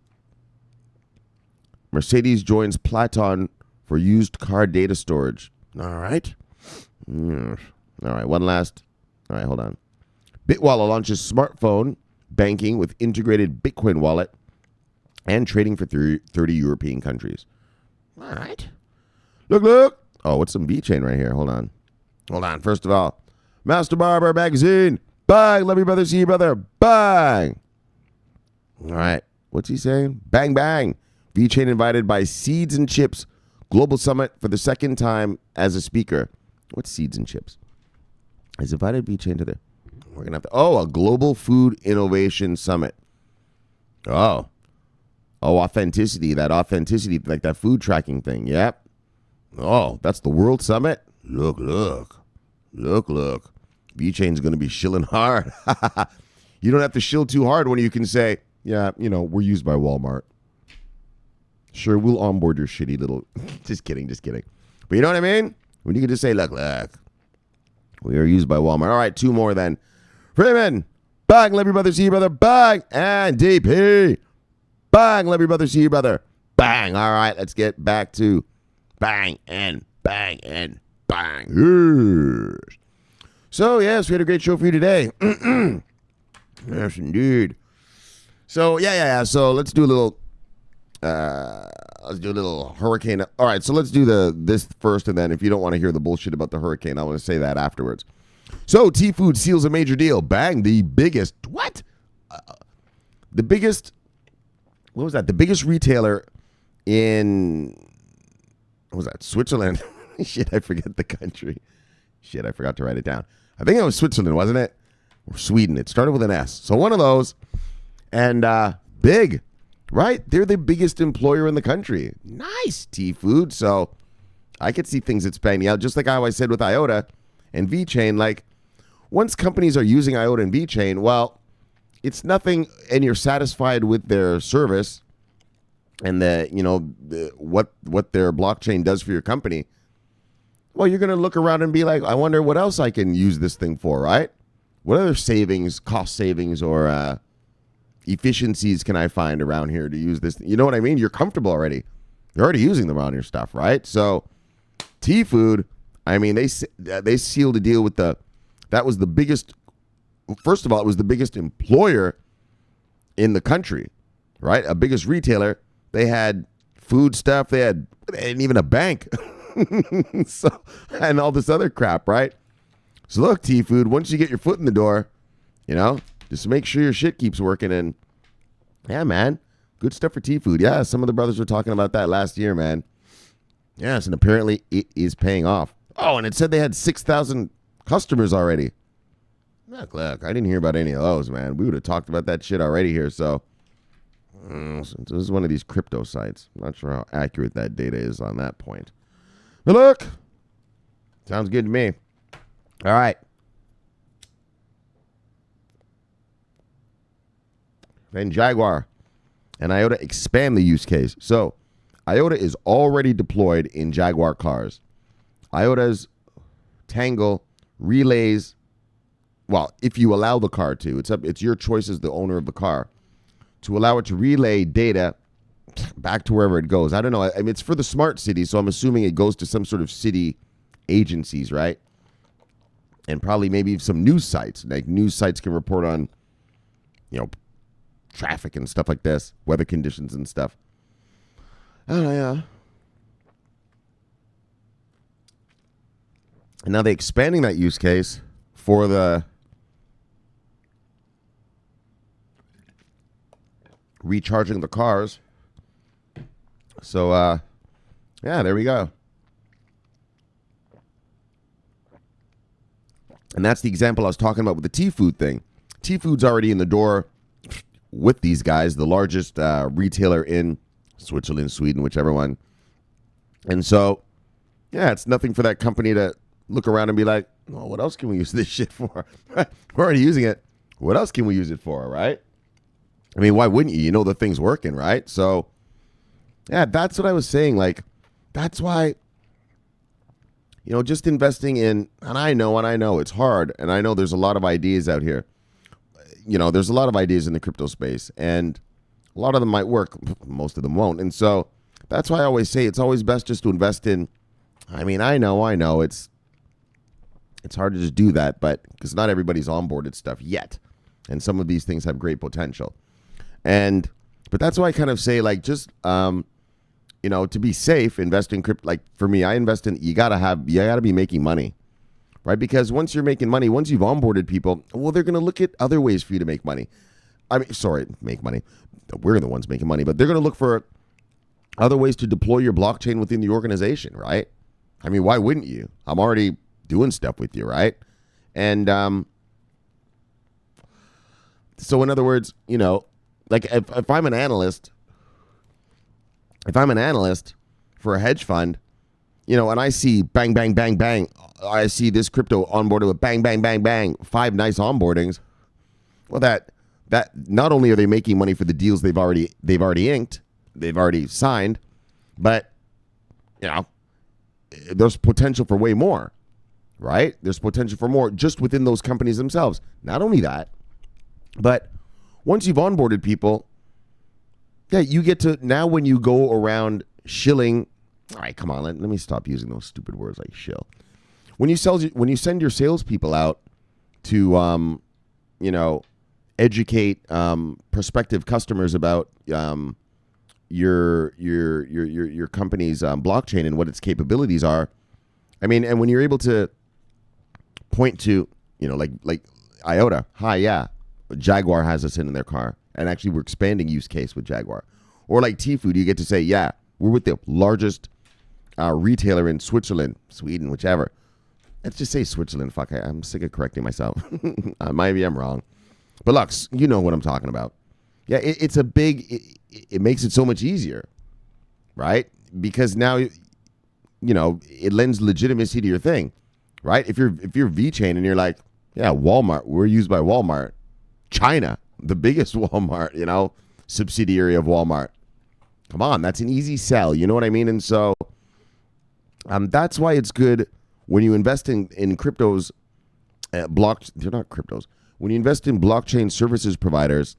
Mercedes joins Platon for used car data storage. All right. All right, one last. All right, hold on. Bitwalla launches smartphone banking with integrated Bitcoin wallet and trading for 30 European countries. All right. Look. Oh, what's some VeChain right here? Hold on. First of all, Master Barber Magazine. Bang. Love you, brother. See you, brother. Bang. All right. What's he saying? Bang, bang. VeChain invited by Seeds and Chips Global Summit for the second time as a speaker. What's Seeds and Chips? Has invited VeChain to the... We're going to have to... Oh, a Global Food Innovation Summit. Oh, authenticity. That authenticity, like that food tracking thing. Yep. Oh, that's the World Summit? Look. VeChain's going to be shilling hard. You don't have to shill too hard when you can say, yeah, we're used by Walmart. Sure, we'll onboard your shitty little... Just kidding. But you know what I mean? When you can just say, look, we are used by Walmart. All right, two more then. Freeman, bang, love your brother, see you, brother, bang. And DP, bang, love your brother, see you, brother, bang. All right, let's get back to bang and bang and bang. Yes. So, yes, we had a great show for you today. Yes, indeed. So, yeah. So, let's do a little Let's do a little hurricane. All right, so let's do this first, and then if you don't want to hear the bullshit about the hurricane, I want to say that afterwards. So T-Food seals a major deal. Bang, the biggest, what? The biggest, what was that? The biggest retailer in, what was that, Switzerland? Shit, I forget the country. Shit, I forgot to write it down. I think it was Switzerland, wasn't it? Or Sweden. It started with an S. So one of those. And big, right? They're the biggest employer in the country. Nice, T-Food. So I could see things expanding out, just like how I said with Iota and VeChain. Like, once companies are using Iota and VeChain, well, it's nothing, and you're satisfied with their service and what their blockchain does for your company. Well, you're going to look around and be like, I wonder what else I can use this thing for, right? What other savings, cost savings, or efficiencies can I find around here to use this? You know what I mean? You're comfortable already. You're already using them on your stuff, right? So T-Food, I mean, they sealed a deal with that was the biggest, first of all, it was the biggest employer in the country, right? A biggest retailer. They had food stuff. They had even a bank. So, and all this other crap, right? So look, T-Food, once you get your foot in the door, just make sure your shit keeps working. And yeah, man, good stuff for T-Food. Yeah, some of the brothers were talking about that last year, man. Yes, and apparently it is paying off. Oh, and it said they had 6,000 customers already. Look, I didn't hear about any of those, man. We would have talked about that shit already here. So this is one of these crypto sites. I'm not sure how accurate that data is on that point. But look, sounds good to me. All right. Then Jaguar and Iota expand the use case. So Iota is already deployed in Jaguar cars. Iota's Tangle relays, well, if you allow the car to, it's your choice as the owner of the car to allow it to relay data back to wherever it goes. I don't know. I mean, it's for the smart city, so I'm assuming it goes to some sort of city agencies, right? And probably maybe some news sites. Like news sites can report on, traffic and stuff like this, weather conditions and stuff. Oh, yeah. And now they're expanding that use case for the recharging the cars. So, yeah, there we go. And that's the example I was talking about with the T-Food thing. T-Food's already in the door with these guys, the largest retailer in Switzerland, Sweden, whichever one. And so, yeah, it's nothing for that company to look around and be like, well, what else can we use this shit for? We're already using it. What else can we use it for, right? I mean, why wouldn't you? You know the thing's working, right? So, yeah, that's what I was saying. Like, that's why, just investing in, and I know it's hard, and I know there's a lot of ideas out here. There's a lot of ideas in the crypto space, and a lot of them might work. Most of them won't. And so that's why I always say it's always best just to invest in, I mean, I know it's hard to just do that, but because not everybody's onboarded stuff yet. And some of these things have great potential. But that's why I kind of say, like, just, to be safe, invest in crypto. Like, for me, I invest in, you gotta be making money, right? Because once you're making money, once you've onboarded people, well, they're going to look at other ways for you to make money. Make money. We're the ones making money, but they're going to look for other ways to deploy your blockchain within the organization, right? I mean, why wouldn't you? I'm already doing stuff with you, right? And so in other words, like if I'm an analyst for a hedge fund, and I see bang, bang, bang, bang, I see this crypto onboarded with bang, bang, bang, bang, 5 nice onboardings. Well, that not only are they making money for the deals they've already inked, they've already signed, but there's potential for way more, right? There's potential for more just within those companies themselves. Not only that, but once you've onboarded people, yeah, you get to, now when you go around shilling, all right, come on, let me stop using those stupid words like shill. When you send your salespeople out to, educate prospective customers about, your company's blockchain and what its capabilities are. I mean, and when you're able to point to, like Iota, hi, yeah, Jaguar has us in their car, and actually we're expanding use case with Jaguar. Or like T-Food, you get to say, yeah, we're with the largest retailer in Switzerland, Sweden, whichever. Let's just say Switzerland. Fuck, I'm sick of correcting myself. Maybe I'm wrong. But look, you know what I'm talking about. Yeah, it's a big, it makes it so much easier, right? Because now, it lends legitimacy to your thing, right? If you're VeChain and you're like, yeah, Walmart, we're used by Walmart. China, the biggest Walmart, subsidiary of Walmart. Come on, that's an easy sell. You know what I mean? And so that's why it's good when you invest in cryptos, they're not cryptos. When you invest in blockchain services providers,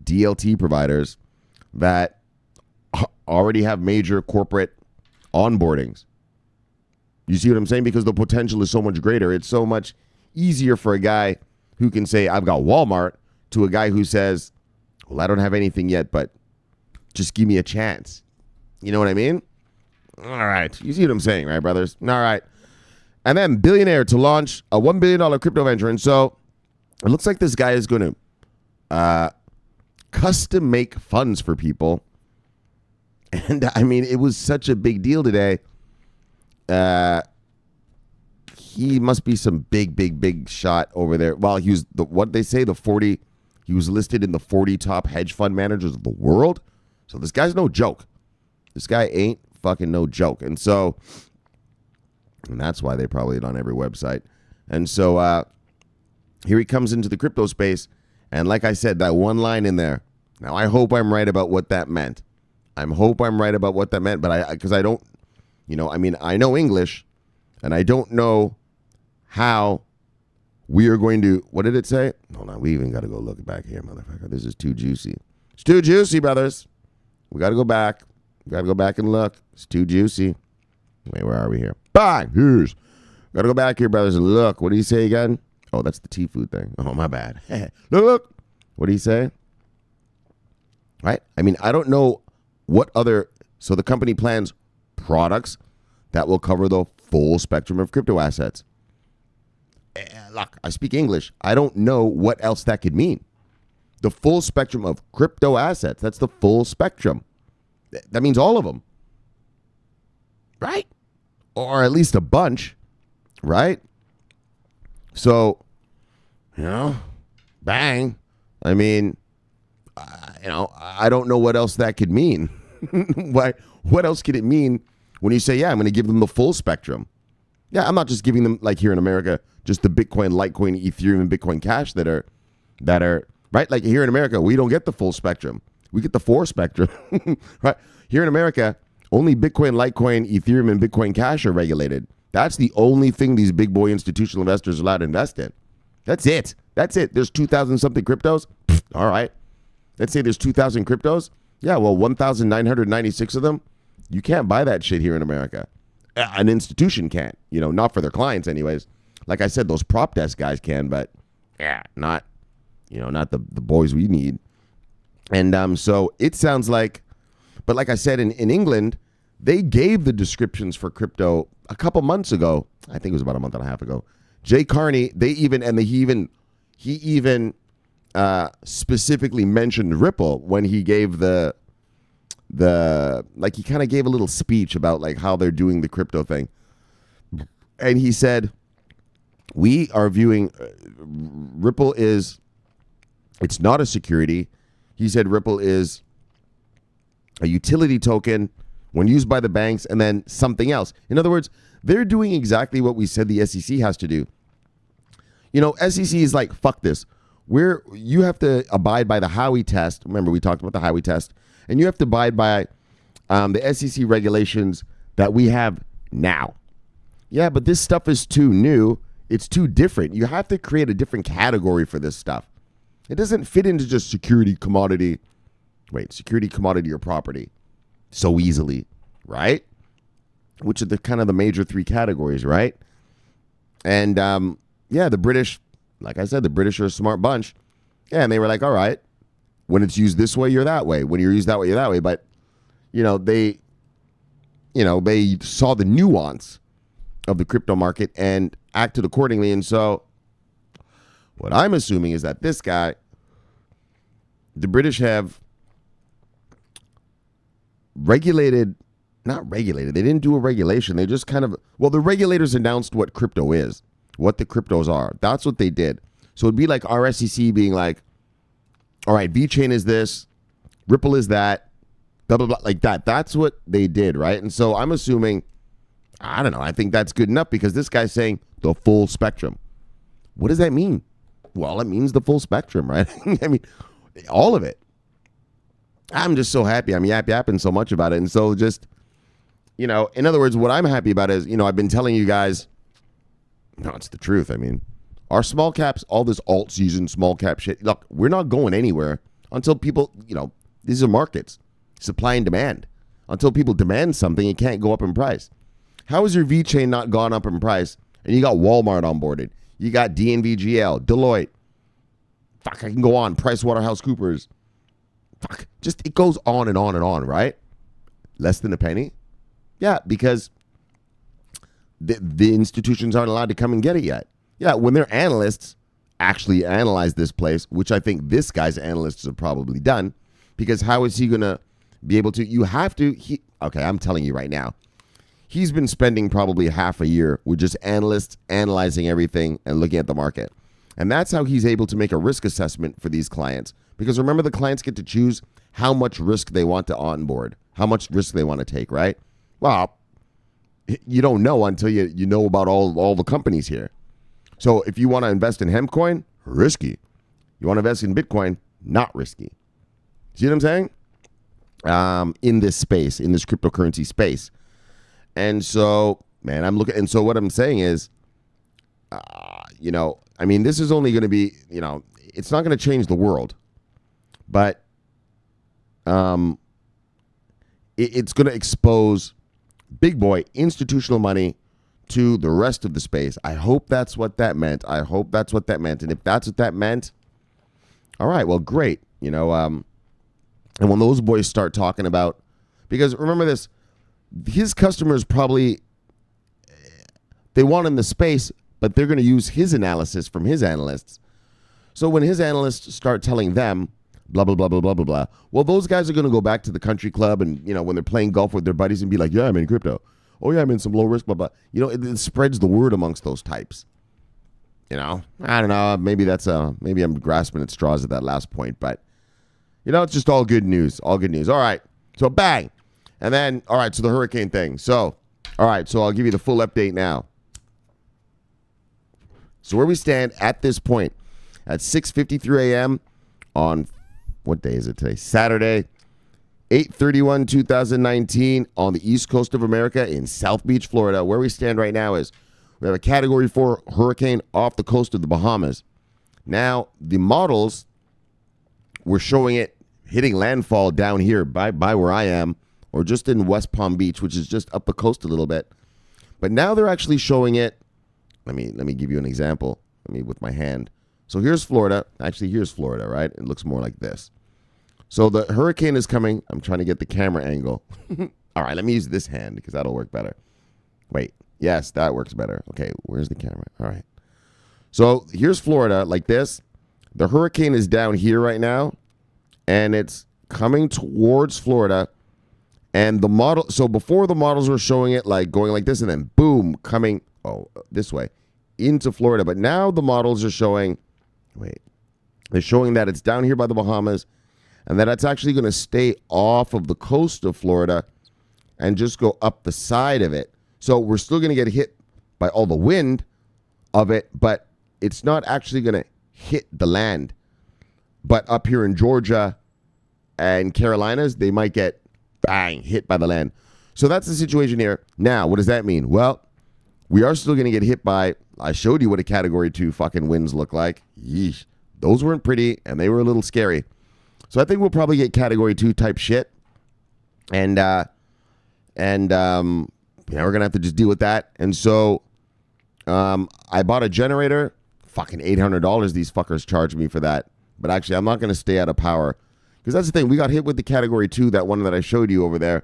DLT providers that already have major corporate onboardings. You see what I'm saying? Because the potential is so much greater. It's so much easier for a guy who can say, I've got Walmart, to a guy who says, well, I don't have anything yet, but just give me a chance. You know what I mean? All right. You see what I'm saying, right, brothers? All right. And then Billionaire to launch a $1 billion crypto venture. And so it looks like this guy is going to custom make funds for people. And I mean, it was such a big deal today. He must be some big shot over there. Well, he was he was listed in the 40 top hedge fund managers of the world. So this guy's no joke. This guy ain't fucking no joke. And that's why they probably it on every website. And so here he comes into the crypto space. And like I said, that one line in there. Now, I hope I'm right about what that meant. But because I don't, I know English, and I don't know how we are going to, what did it say? Hold on, we even got to go look back here, motherfucker. This is too juicy. It's too juicy, brothers. We got to go back. We got to go back and look. It's too juicy. Wait, where are we here? Bang! Here's. Got to go back here, brothers, and look. What did he say again? Oh, that's the T-Food thing. Oh, my bad. Look. What did he say? Right? I mean, I don't know what other, so the company plans products that will cover the full spectrum of crypto assets. Look, I speak English. I don't know what else that could mean. The full spectrum of crypto assets. That's the full spectrum. That means all of them. Right? Or at least a bunch. Right? So, bang. I mean, I don't know what else that could mean. What else could it mean when you say, yeah, I'm going to give them the full spectrum? Yeah, I'm not just giving them, like here in America, just the Bitcoin, Litecoin, Ethereum, and Bitcoin Cash that are right. Like here in America, we don't get the full spectrum. We get the 4 spectrum, right? Here in America, only Bitcoin, Litecoin, Ethereum, and Bitcoin Cash are regulated. That's the only thing these big boy institutional investors are allowed to invest in. That's it. There's 2,000 something cryptos. All right. Let's say there's 2,000 cryptos. Yeah, well, 1,996 of them, you can't buy that shit here in America. An institution can't, not for their clients anyways. Like I said, those prop desk guys can, but yeah, not the boys we need. And so it sounds like, but like I said, in England, they gave the descriptions for crypto a couple months ago. I think it was about a month and a half ago. Jay Carney, he even specifically mentioned Ripple when he gave he kind of gave a little speech about like how they're doing the crypto thing. And he said, we are viewing Ripple it's not a security. He said Ripple is a utility token when used by the banks and then something else. In other words, they're doing exactly what we said the SEC has to do. SEC is like, fuck this. You have to abide by the Howey test. Remember, we talked about the Howey test. And you have to abide by the SEC regulations that we have now. Yeah, but this stuff is too new. It's too different. You have to create a different category for this stuff. It doesn't fit into just security, commodity, or property so easily, right? Which are the kind of the major 3 categories, right? And the British, like I said, the British are a smart bunch. Yeah, and they were like, all right, when it's used this way, you're that way. When you're used that way, you're that way. But they saw the nuance of the crypto market and acted accordingly. And so what I'm assuming is that this guy, the British have not regulated. They didn't do a regulation. They just the regulators announced what crypto is, what the cryptos are. That's what they did. So it'd be like our SEC being like, all right, VeChain is this, Ripple is that, blah, blah, blah, like that. That's what they did, right? And so I'm assuming, I don't know, I think that's good enough because this guy's saying the full spectrum. What does that mean? Well, it means the full spectrum, right? I mean, all of it. I'm just so happy. I'm yapping so much about it. And so just, in other words, what I'm happy about is, I've been telling you guys, no, it's the truth. I mean, our small caps, all this alt season, small cap shit, look, we're not going anywhere until people, these are markets, supply and demand. Until people demand something, it can't go up in price. How has your VeChain not gone up in price? And you got Walmart onboarded. You got DNVGL, Deloitte. Fuck, I can go on. PricewaterhouseCoopers. Fuck, just it goes on and on and on, right? Less than a penny? Yeah, because the institutions aren't allowed to come and get it yet. Yeah, when their analysts actually analyze this place, which I think this guy's analysts have probably done, because how is he going to be able to? You have to. Okay, I'm telling you right now. He's been spending probably half a year with just analysts analyzing everything and looking at the market. And that's how he's able to make a risk assessment for these clients. Because remember, the clients get to choose how much risk they want to onboard, how much risk they want to take, right? Well, you don't know until you know about all the companies here. So if you want to invest in hemp coin, risky. You want to invest in Bitcoin, not risky. See what I'm saying? In this space, in this cryptocurrency space. And so, man, I'm looking, and so what I'm saying is, I mean, this is only going to be, it's not going to change the world, but it's going to expose big boy institutional money to the rest of the space. I hope that's what that meant. And if that's what that meant, all right, well, great. And when those boys start talking about, because remember this, his customers probably, they want in the space, but they're going to use his analysis from his analysts. So when his analysts start telling them, blah, blah, blah, blah, blah, blah, blah, well, those guys are going to go back to the country club and, when they're playing golf with their buddies and be like, yeah, I'm in crypto. Oh, yeah, I'm in some low risk, blah, blah. It spreads the word amongst those types. I don't know. Maybe maybe I'm grasping at straws at that last point, but, it's just all good news. All good news. All right. So bang. And then, all right, so the hurricane thing. So, all right, so I'll give you the full update now. So where we stand at this point, at 6:53 a.m. on, what day is it today? Saturday, 8/31/2019 on the east coast of America in South Beach, Florida. Where we stand right now is we have a Category 4 hurricane off the coast of the Bahamas. Now, the models were showing it hitting landfall down here by where I am, or just in West Palm Beach, which is just up the coast a little bit. But now they're actually showing it. Let me give you an example. With my hand. So here's Florida. Actually, here's Florida, right? It looks more like this. So the hurricane is coming. I'm trying to get the camera angle. All right, let me use this hand because that'll work better. Wait. Yes, that works better. Okay, where's the camera? All right. So here's Florida like this. The hurricane is down here right now, and it's coming towards Florida. And the model, so before the models were showing it like going like this and then boom, coming, this way into Florida. But now the models are showing, they're showing that it's down here by the Bahamas and that it's actually going to stay off of the coast of Florida and just go up the side of it. So we're still going to get hit by all the wind of it, but it's not actually going to hit the land. But up here in Georgia and Carolinas, they might get bang, hit by the land. So that's the situation here. Now, what does that mean? Well, we are still going to get hit by, I showed you what a Category 2 fucking winds look like. Yeesh. Those weren't pretty, and they were a little scary. So I think we'll probably get Category 2 type shit. And we're going to have to just deal with that. And so I bought a generator. Fucking $800 these fuckers charged me for that. But actually, I'm not going to stay out of power. Because that's the thing. We got hit with the category 2, that one that I showed you over there.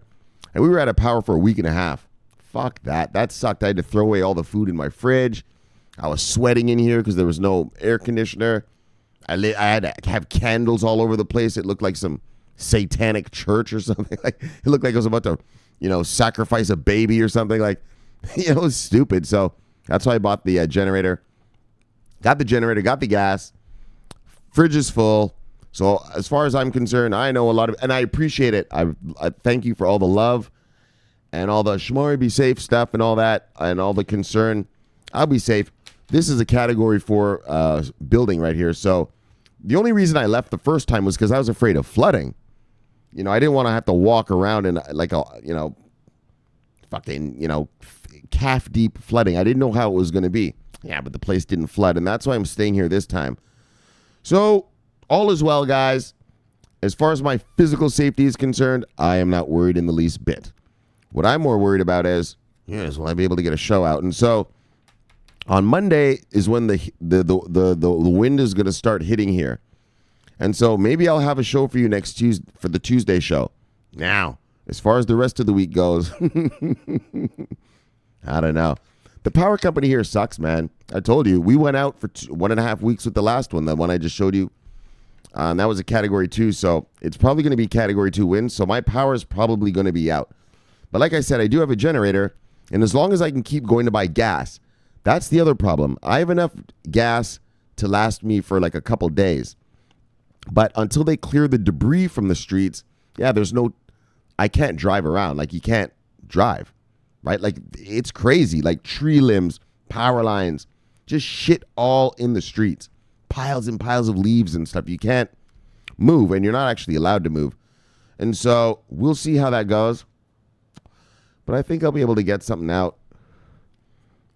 And we were out of power for a week and a half. Fuck that. That sucked. I had to throw away all the food in my fridge. I was sweating in here because there was no air conditioner. I had to have candles all over the place. It looked like some satanic church or something. Like, it looked like I was about to, sacrifice a baby or something. Like, it was stupid. So that's why I bought the generator. Got the generator, got the gas. Fridge is full. So as far as I'm concerned, I know a lot of, and I appreciate it. I thank you for all the love and all the Shomari be safe stuff and all that and all the concern. I'll be safe. This is a category 4 building right here. So the only reason I left the first time was because I was afraid of flooding. I didn't want to have to walk around in like a, fucking, calf deep flooding. I didn't know how it was going to be. Yeah, but the place didn't flood. And that's why I'm staying here this time. So all is well, guys. As far as my physical safety is concerned, I am not worried in the least bit. What I'm more worried about is, will I be able to get a show out? And so on Monday is when the wind is going to start hitting here. And so maybe I'll have a show for you next Tuesday for the Tuesday show. Now, as far as the rest of the week goes, I don't know. The power company here sucks, man. I told you, we went out for 1.5 weeks with the last one, the one I just showed you. And that was a category 2, so it's probably going to be category 2 wins. So my power is probably going to be out. But like I said, I do have a generator, and as long as I can keep going to buy gas, that's the other problem. I have enough gas to last me for like a couple days. But until they clear the debris from the streets, I can't drive around. Like, you can't drive, right? Like, it's crazy. Like, tree limbs, power lines, just shit all in the streets. Piles and piles of leaves and stuff. You can't move, and you're not actually allowed to move. And so we'll see how that goes. But I think I'll be able to get something out.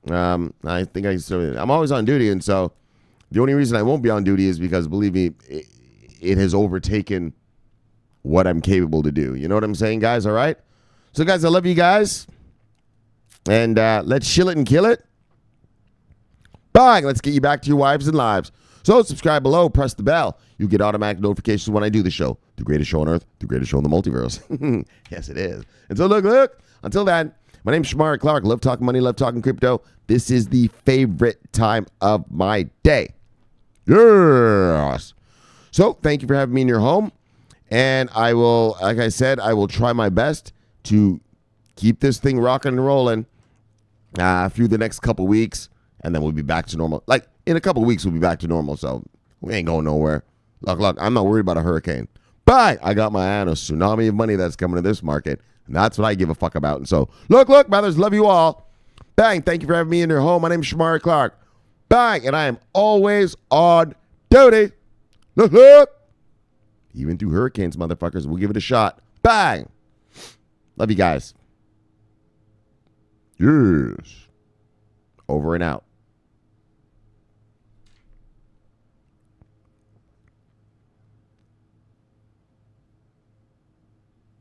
I think I'm always on duty, and so the only reason I won't be on duty is because, believe me, it has overtaken what I'm capable to do. You know what I'm saying, guys? All right? So, guys, I love you guys. And let's shill it and kill it. Bye. Let's get you back to your wives and lives. So subscribe below, press the bell. You get automatic notifications when I do the show. The greatest show on earth, the greatest show in the multiverse. Yes, it is. And so look. Until then, my name's Shomari Clarke. Love talking money, love talking crypto. This is the favorite time of my day. Yes. So thank you for having me in your home. And I will, like I said, I will try my best to keep this thing rocking and rolling through the next couple weeks. And then we'll be back to normal. Like, in a couple weeks, we'll be back to normal. So we ain't going nowhere. Look, I'm not worried about a hurricane. But I got my eye on a tsunami of money that's coming to this market. And that's what I give a fuck about. And so, look, brothers, love you all. Bang, thank you for having me in your home. My name is Shomari Clarke. Bang, and I am always on duty. Look. Even through hurricanes, motherfuckers, we'll give it a shot. Bang. Love you guys. Yes. Over and out.